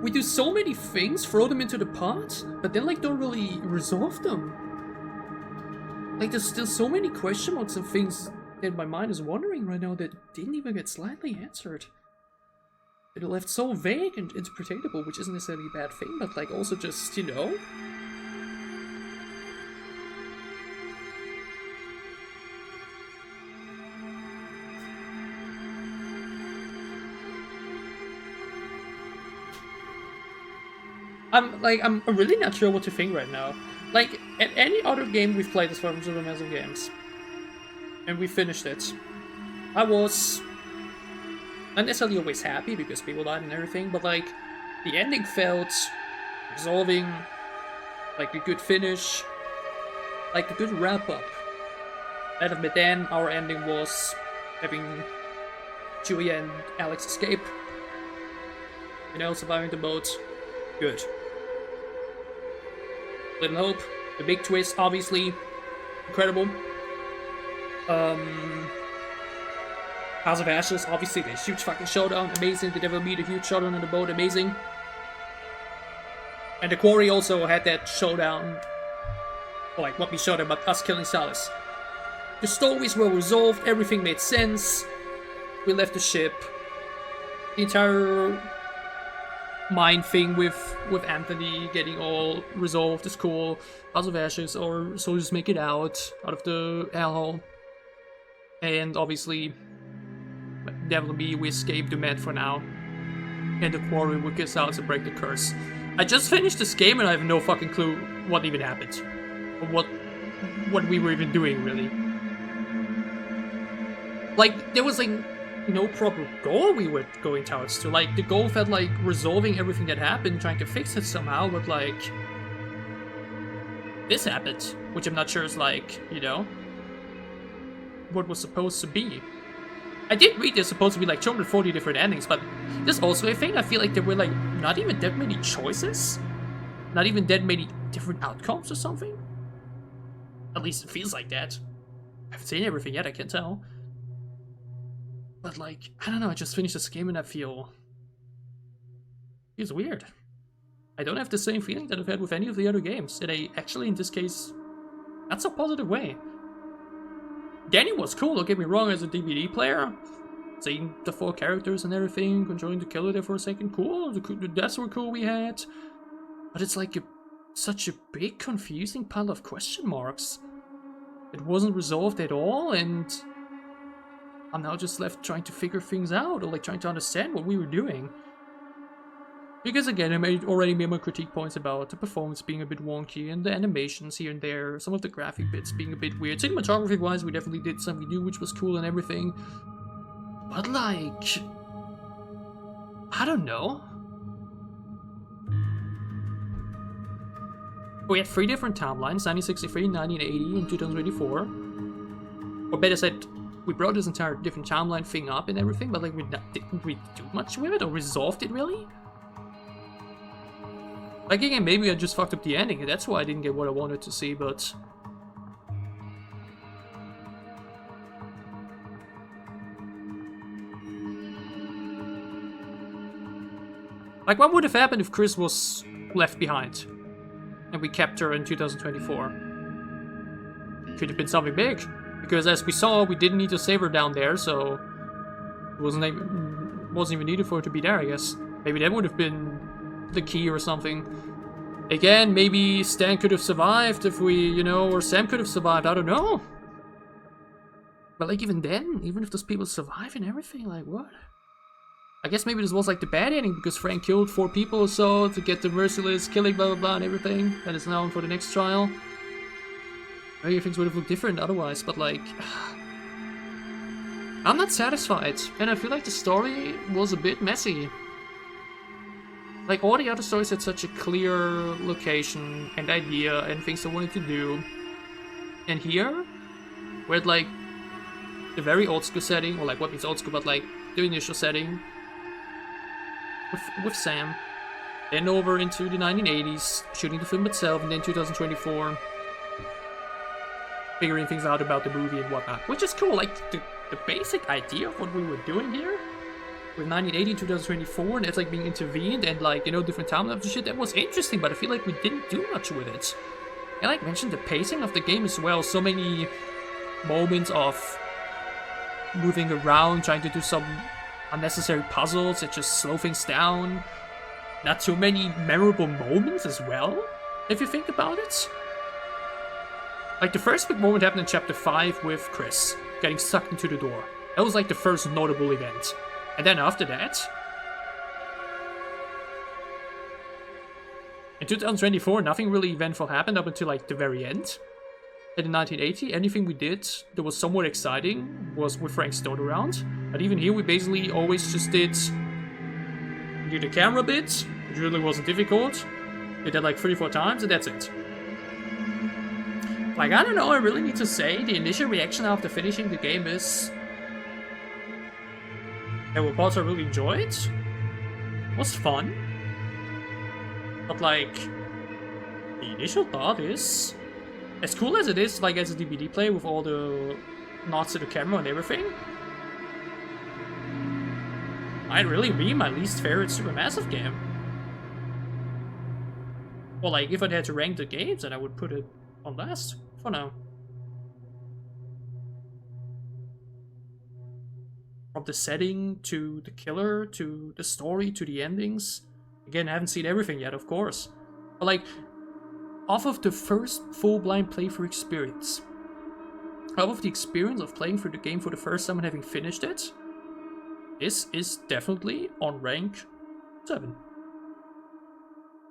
we do so many things, throw them into the pot, but then like don't really resolve them. Like there's still so many question marks and things that my mind is wondering right now that didn't even get slightly answered. It left so vague and interpretable, which isn't necessarily a bad thing, but like also just, you know. I'm really not sure what to think right now. Like, at any other game we've played as far as the Massive games, and we finished it, I was not necessarily always happy because people died and everything, but like, the ending felt resolving, like a good finish, like a good wrap-up. That of Medan, our ending was having Julia and Alex escape, you know, surviving the boat. Good. Little Hope, the big twist, obviously, incredible. House of Ashes, obviously, the huge fucking showdown, amazing. Did ever meet a huge showdown on the boat, amazing. And the Quarry also had that showdown, like what we showed about us killing Salas. The stories were resolved, everything made sense. We left the ship. The entire mind thing with Anthony getting all resolved is cool. House of Ashes, or soldiers make it out of the hellhole. And obviously, Devil and me, we escaped the Med for now. And the Quarry will kiss out to break the curse. I just finished this game and I have no fucking clue what even happened. Or what we were even doing, really. Like, there was like no proper goal we were going towards to. Like, the goal felt like resolving everything that happened, trying to fix it somehow, but like, this happened, which I'm not sure is like, you know, what was supposed to be. I did read there's supposed to be like 240 different endings, but there's also a thing, I feel like there were like not even that many choices, not even that many different outcomes or something. At least it feels like that. I haven't seen everything yet, I can't tell. But like, I don't know, I just finished this game and I feel... It's weird. I don't have the same feeling that I've had with any of the other games. And I actually, in this case, not so positive way. Danny was cool, don't get me wrong, as a DVD player. Seeing the 4 characters and everything, controlling the killer there for a second, cool. The deaths were cool we had. But it's like such a big, confusing pile of question marks. It wasn't resolved at all, and... I'm now just left trying to figure things out, or like trying to understand what we were doing. Because again, I already made my critique points about the performance being a bit wonky, and the animations here and there, some of the graphic bits being a bit weird. Cinematography-wise, we definitely did something new, which was cool and everything. But like, I don't know. We had 3 different timelines, 1963, 1980, and 2024. Or better said, we brought this entire different timeline thing up and everything, but like, didn't we do much with it, or resolved it really? Like, again, maybe I just fucked up the ending, and that's why I didn't get what I wanted to see, but... Like, what would have happened if Chris was left behind? And we kept her in 2024? Could have been something big. Because as we saw, we didn't need to save her down there, so... It wasn't even needed for her to be there, I guess. Maybe that would have been the key or something. Again, maybe Stan could have survived if we, you know, or Sam could have survived, I don't know. But like, even then, even if those people survive and everything, like, what? I guess maybe this was like the bad ending, because Frank killed 4 people or so to get the merciless killing, blah blah blah, and everything. That is now for the next trial. Maybe things would have looked different otherwise, but like... I'm not satisfied, and I feel like the story was a bit messy. Like, all the other stories had such a clear location and idea and things they wanted to do. And here, we're at like the very old school setting, or like what means old school, but like the initial setting with Sam. Then over into the 1980s, shooting the film itself, and then 2024. Figuring things out about the movie and whatnot. Which is cool, like the basic idea of what we were doing here. With 1980 and 2024, and it's like being intervened and like, you know, different timelines and shit, that was interesting, but I feel like we didn't do much with it. And like mentioned, the pacing of the game as well, so many moments of moving around, trying to do some unnecessary puzzles that just slow things down. Not too many memorable moments as well, if you think about it. Like the first big moment happened in chapter 5 with Chris getting sucked into the door. That was like the first notable event. And then after that, in 2024, nothing really eventful happened up until like the very end. And in 1980, anything we did that was somewhat exciting was with Frank's stone around. But even here, we basically always just did the camera bit, which really wasn't difficult. Did that like 3-4 times, and that's it. Like, I don't know, I really need to say, the initial reaction after finishing the game is... there were parts I really enjoyed. It was fun. But like, the initial thought is, as cool as it is, like as a DVD player with all the nods to the camera and everything, might really be my least favorite Supermassive game. Or like, if I had to rank the games, then I would put it on last, for now. From the setting, to the killer, to the story, to the endings. Again, I haven't seen everything yet, of course. But like, off of the first full-blind playthrough experience, off of the experience of playing through the game for the first time and having finished it, this is definitely on rank 7.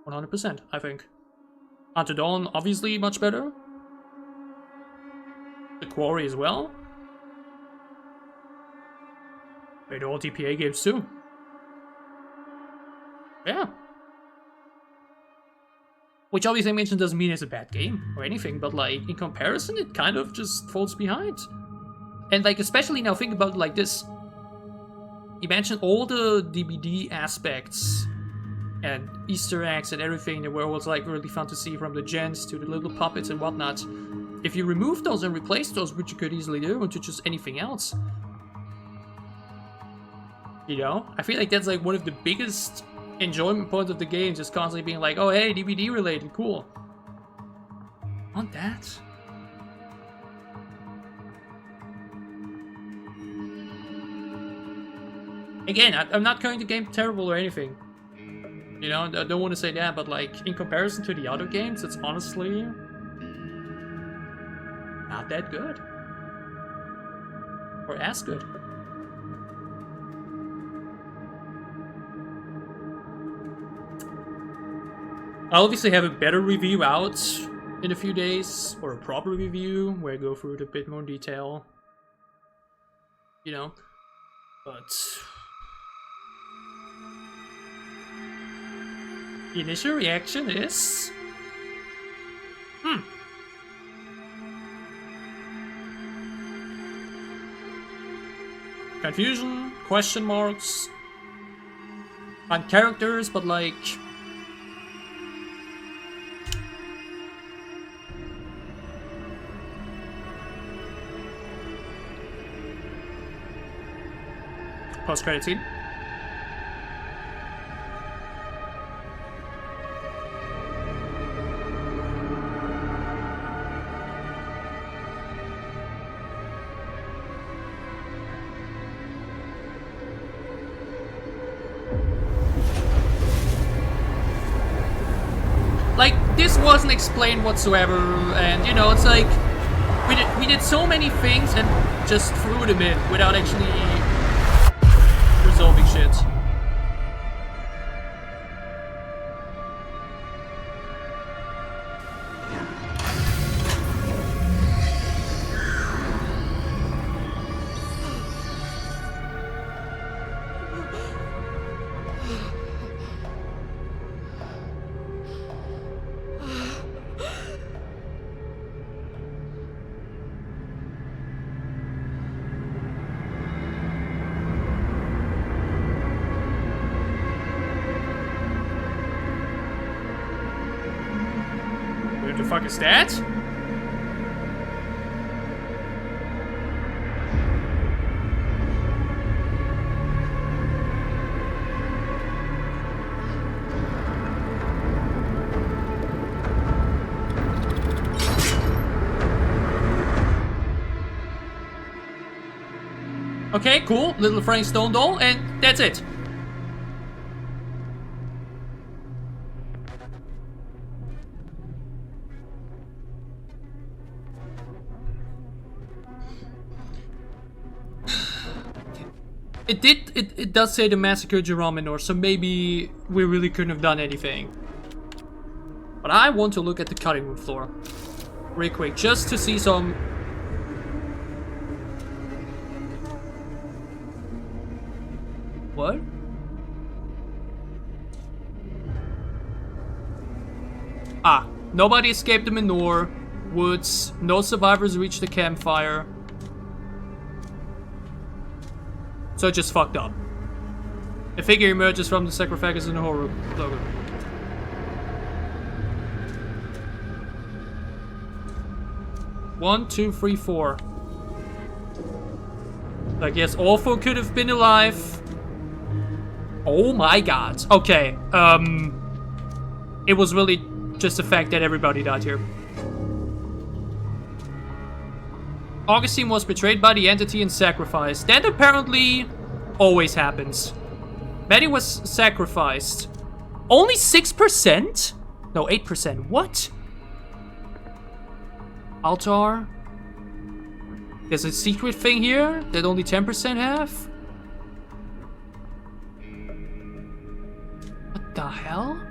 100%, I think. Until Dawn, obviously much better. The Quarry as well. They're all DPA games too. Yeah. Which obviously I mentioned doesn't mean it's a bad game or anything, but like, in comparison, it kind of just falls behind. And like, especially now think about it like this. You mentioned all the DBD aspects and Easter eggs and everything that were always like really fun to see, from the gens to the little puppets and whatnot. If you remove those and replace those, which you could easily do, into just anything else, you know, I feel like that's like one of the biggest enjoyment points of the game, just constantly being like, oh hey, DVD related, cool. Want that? Again, I'm not calling the game terrible or anything. You know, I don't want to say that, but like, in comparison to the other games, it's honestly not that good. Or as good. I'll obviously have a better review out in a few days, or a proper review where I go through it a bit more detail. You know, but the initial reaction is confusion, question marks, on characters, but like post-credit scene. Like, this wasn't explained whatsoever, and you know, it's like we did so many things and just threw them in without actually resolving shit. What the fuck is that? Okay, cool. Little Frank Stone doll, and that's it. It does say the Massacre Gerant Manor, so maybe we really couldn't have done anything. But I want to look at the cutting room floor real quick, just to see some... What? Ah, nobody escaped the Manor woods, no survivors reached the campfire. So it just fucked up. A figure emerges from the sarcophagus in the horror logo. One, two, three, four. I guess all four could have been alive. Oh my god. Okay. It was really just the fact that everybody died here. Augustine was betrayed by the entity and sacrificed. That apparently always happens. Medan was sacrificed. Only 6%? No, 8%. What? Altar? There's a secret thing here that only 10% have? What the hell?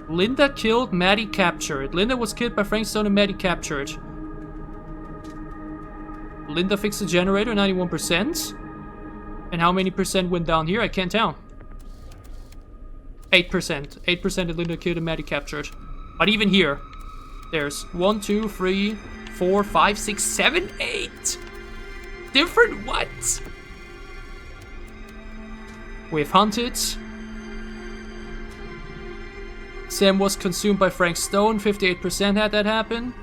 Linda killed, Maddie captured. Linda was killed by Frank Stone and Maddie captured. Linda fixed the generator, 91%. And how many percent went down here? I can't tell. 8%. 8% that Linda killed and Maddie captured. But even here, there's 1, 2, 3, 4, 5, 6, 7, 8. Different what? We've hunted. Sam was consumed by Frank Stone, 58% had that happen.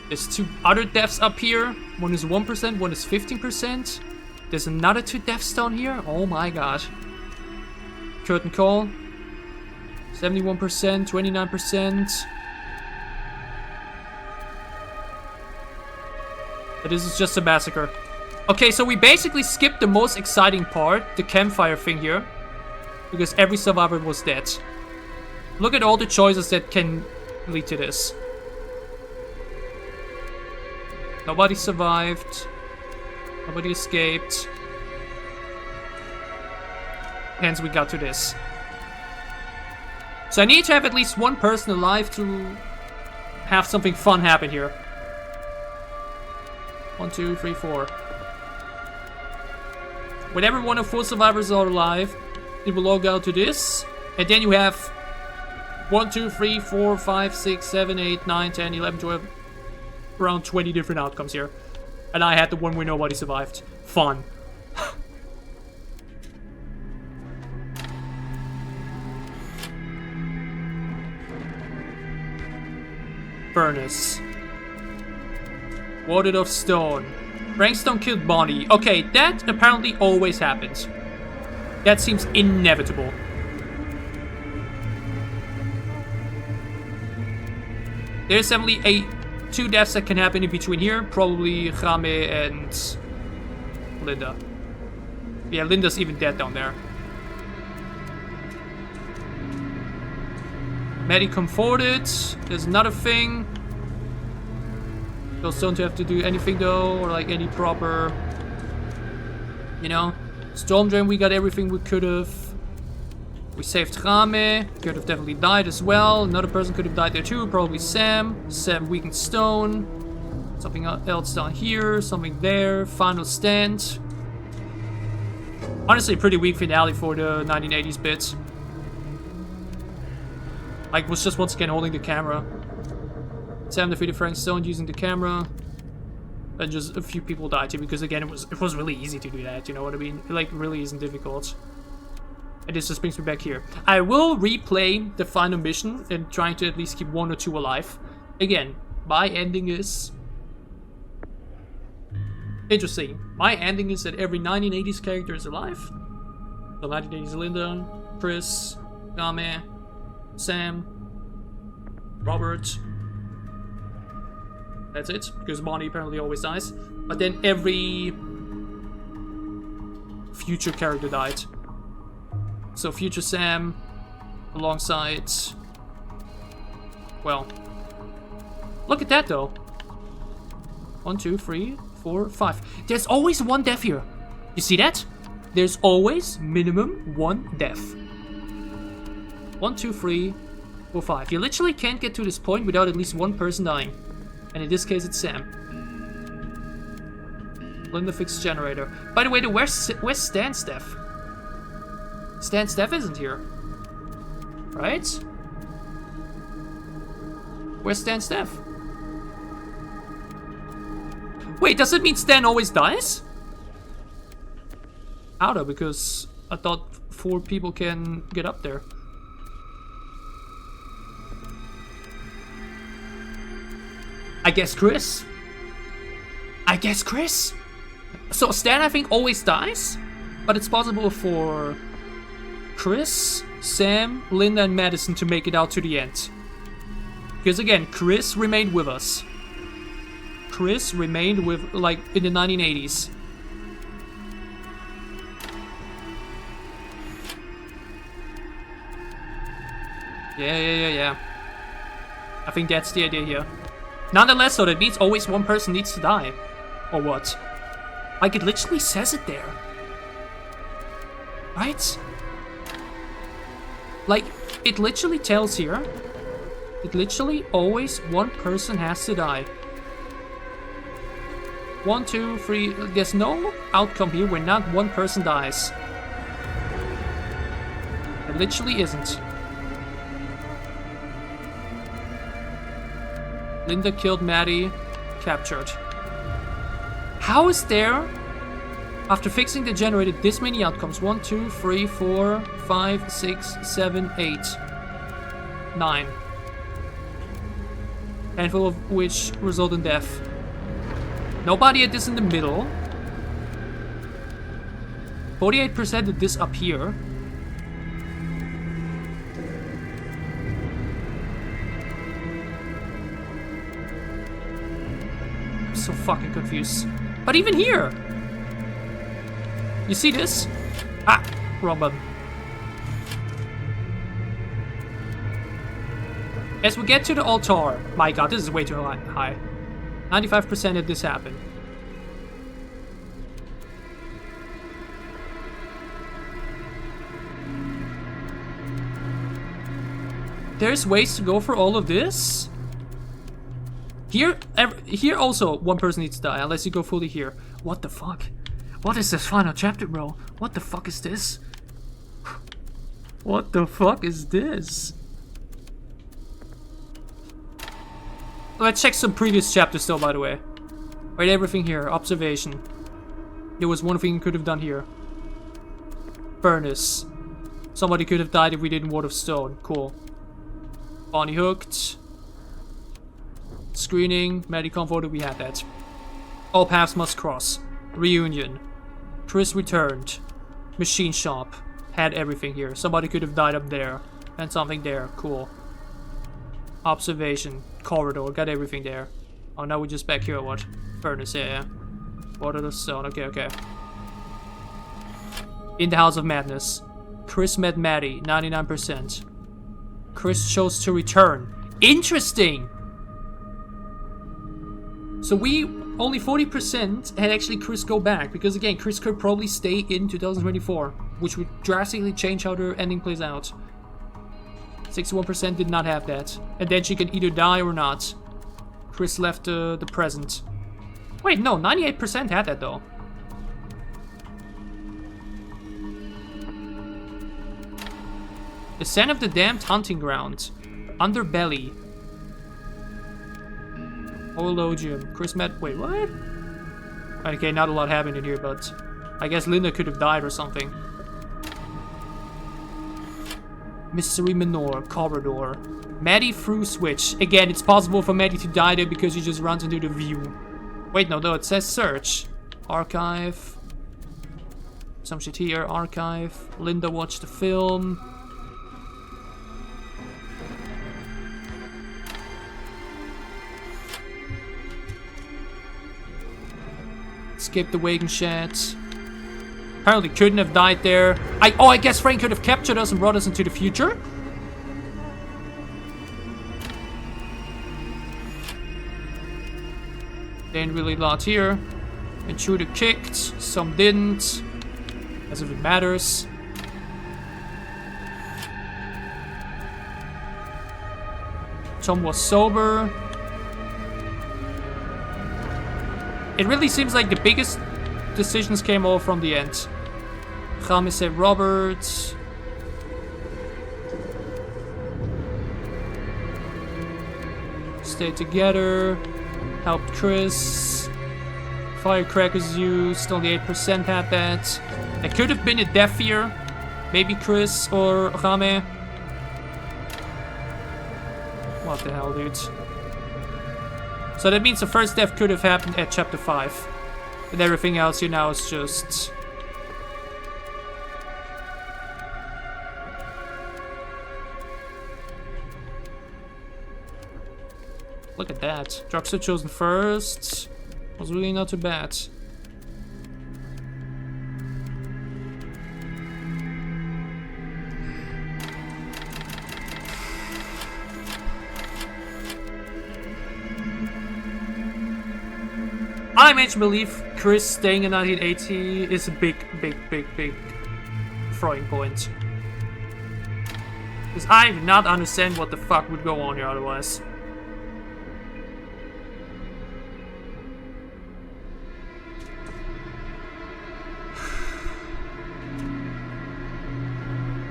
There's two other deaths up here. One is 1%, one is 15%. There's another 2 deaths down here. Oh my god. Curtain call. 71%, 29%. But this is just a massacre. Okay, so we basically skipped the most exciting part, the campfire thing here. Because every survivor was dead. Look at all the choices that can lead to this. Nobody survived. Nobody escaped. Hence we got to this. So I need to have at least one person alive to have something fun happen here. 1, 2, 3, 4. Whenever one of 4 survivors are alive, it will all go to this. And then you have 1, 2, 3, 4, 5, 6, 7, 8, 9, 10, 11, 12. Around 20 different outcomes here. And I had the one where nobody survived. Fun. Furnace. Warded of Stone. Rankstone killed Bonnie. Okay, that apparently always happens. That seems inevitable. There's definitely 2 deaths that can happen in between here. Probably Jaime and Linda. Yeah, Linda's even dead down there. Maddie comforted. There's another thing. Those don't have to do anything though, or like any proper, you know. Storm Drain, we got everything we could have. We saved Jaime. Could have definitely died as well. Another person could have died there too, probably Sam. Sam weakened Stone. Something else down here, something there. Final stand. Honestly, pretty weak finale for the 1980s bit. Like, was just once again holding the camera. Sam defeated Frank Stone using the camera. And just a few people died too, because again, it was really easy to do that, you know what I mean? It like really isn't difficult. And this just brings me back here. I will replay the final mission and trying to at least keep 1 or 2 alive. Again, my ending is interesting. My ending is that every 1980s character is alive. So 1980s Linda, Chris, Game, Sam, Robert. That's it, because Bonnie apparently always dies. But then every future character died. So future Sam, alongside... Well, look at that though. 1, 2, 3, 4, 5. There's always 1 death here. You see that? There's always minimum 1 death. 1, 2, 3, 4, 5. You literally can't get to this point without at least 1 person dying. And in this case, it's Sam. Linda fixed generator. By the way, where's Stan Steph? Stan Steph isn't here. Right? Where's Stan Steph? Wait, does it mean Stan always dies? How though? Because I thought 4 people can get up there. I guess Chris. So Stan, I think, always dies. But it's possible for Chris, Sam, Linda, and Madison to make it out to the end. Because again, Chris remained with us. Chris remained with, like, in the 1980s. Yeah. I think that's the idea here. Nonetheless, though, that means always 1 person needs to die. Or what? Like, it literally says it there. Right? Like, it literally tells here. It literally always 1 person has to die. 1, 2, 3. There's no outcome here where not 1 person dies. It literally isn't. Linda killed Maddie. Captured. How is there, after fixing the generator, this many outcomes? 1, 2, 3, 4, 5, 6, 7, 8, 9. Handful of which result in death. Nobody at this in the middle. 48% of this up here. I'm so fucking confused. But even here! You see this? Ah! Wrong button. As we get to the altar... My god, this is way too high. 95% of this happened. There's ways to go for all of this? Here also, one person needs to die, unless you go fully here. What the fuck? What is this final chapter, bro? What the fuck is this? What the fuck is this? Let's check some previous chapters though, by the way. Wait, everything here. Observation. There was one thing you could have done here. Furnace. Somebody could have died if we didn't Ward of Stone. Cool. Bonnie hooked. Screening. Medicom voted, we had that. All paths must cross. Reunion. Chris returned. Machine shop. Had everything here. Somebody could have died up there. And something there. Cool. Observation. Corridor. Got everything there. Oh, now we're just back here or what? Furnace, yeah. Water the stone. Okay, okay. In the House of Madness. Chris met Maddie. 99%. Chris chose to return. Interesting! So we only 40% had actually Chris go back. Because again, Chris could probably stay in 2024. Which would drastically change how the ending plays out. 61% did not have that. And then she can either die or not. Chris left the present. Wait, no, 98% had that though. Descent of the Damned Hunting Ground. Underbelly. Hologium. Chris met... Wait, what? Okay, not a lot happened in here, but... I guess Linda could have died or something. Mystery Manor. Corridor. Maddie through switch. Again, it's possible for Maddie to die there because he just runs into the view. Wait, no, it says search. Archive. Some shit here. Archive. Linda watched the film. Skip the wagon shed. Apparently couldn't have died there. I guess Frank could have captured us and brought us into the future. Didn't really lot here. Intruder kicked. Some didn't. As if it matters. Tom was sober. It really seems like the biggest decisions came all from the end. Jaime saved Robert. Stayed together. Helped Chris. Firecrackers used. Only 8% had that. It could have been a death here. Maybe Chris or Jaime. What the hell, dude? So that means the first death could have happened at chapter 5. And everything else here now is just... Look at that. Drugstore chosen first. Was really not too bad. I managed to believe Chris staying in 1980 is a big throwing point. Because I do not understand what the fuck would go on here otherwise.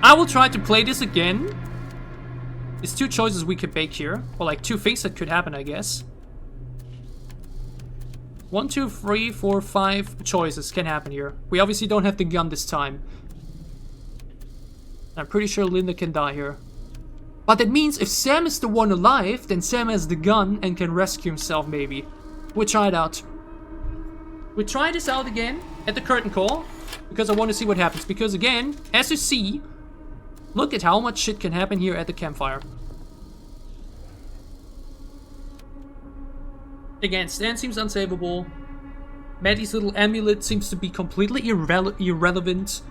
I will try to play this again. There's two choices we could make here. Or like two things that could happen, I guess. 1, 2, 3, 4, 5 choices can happen here. We obviously don't have the gun this time. I'm pretty sure Linda can die here. But that means if Sam is the one alive, then Sam has the gun and can rescue himself maybe. We'll try it out. We'll try this out again at the curtain call. Because I want to see what happens. Because again, as you see, look at how much shit can happen here at the campfire. Again, Stan seems unsavable. Maddie's little amulet seems to be completely irrelevant.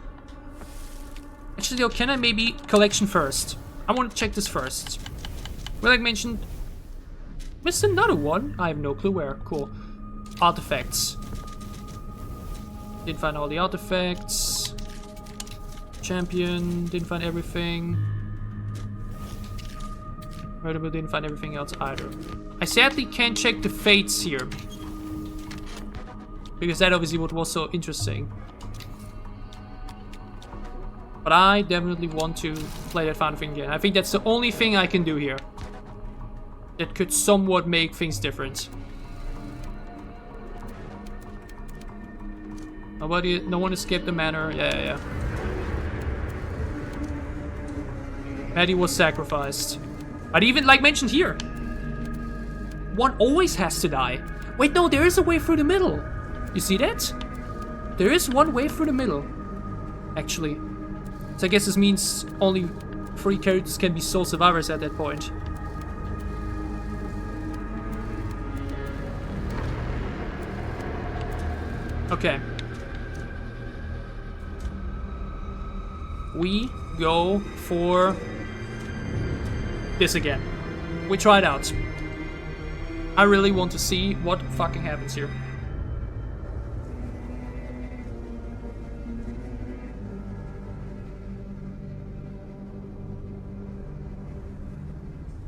Actually, though, can I maybe collection first? I want to check this first. Well, like mentioned, missed another one. I have no clue where. Cool. Artifacts. Didn't find all the artifacts. Champion. Didn't find everything. But we didn't find everything else either. I sadly can't check the fates here. Because that obviously was so interesting. But I definitely want to play that final thing again. I think that's the only thing I can do here. That could somewhat make things different. No one escaped the manor. Yeah. Maddie was sacrificed. But even, like mentioned here, one always has to die. Wait, no, there is a way through the middle. You see that? There is one way through the middle. Actually. So I guess this means only 3 characters can be sole survivors at that point. Okay. We go for this again. We try it out. I really want to see what fucking happens here.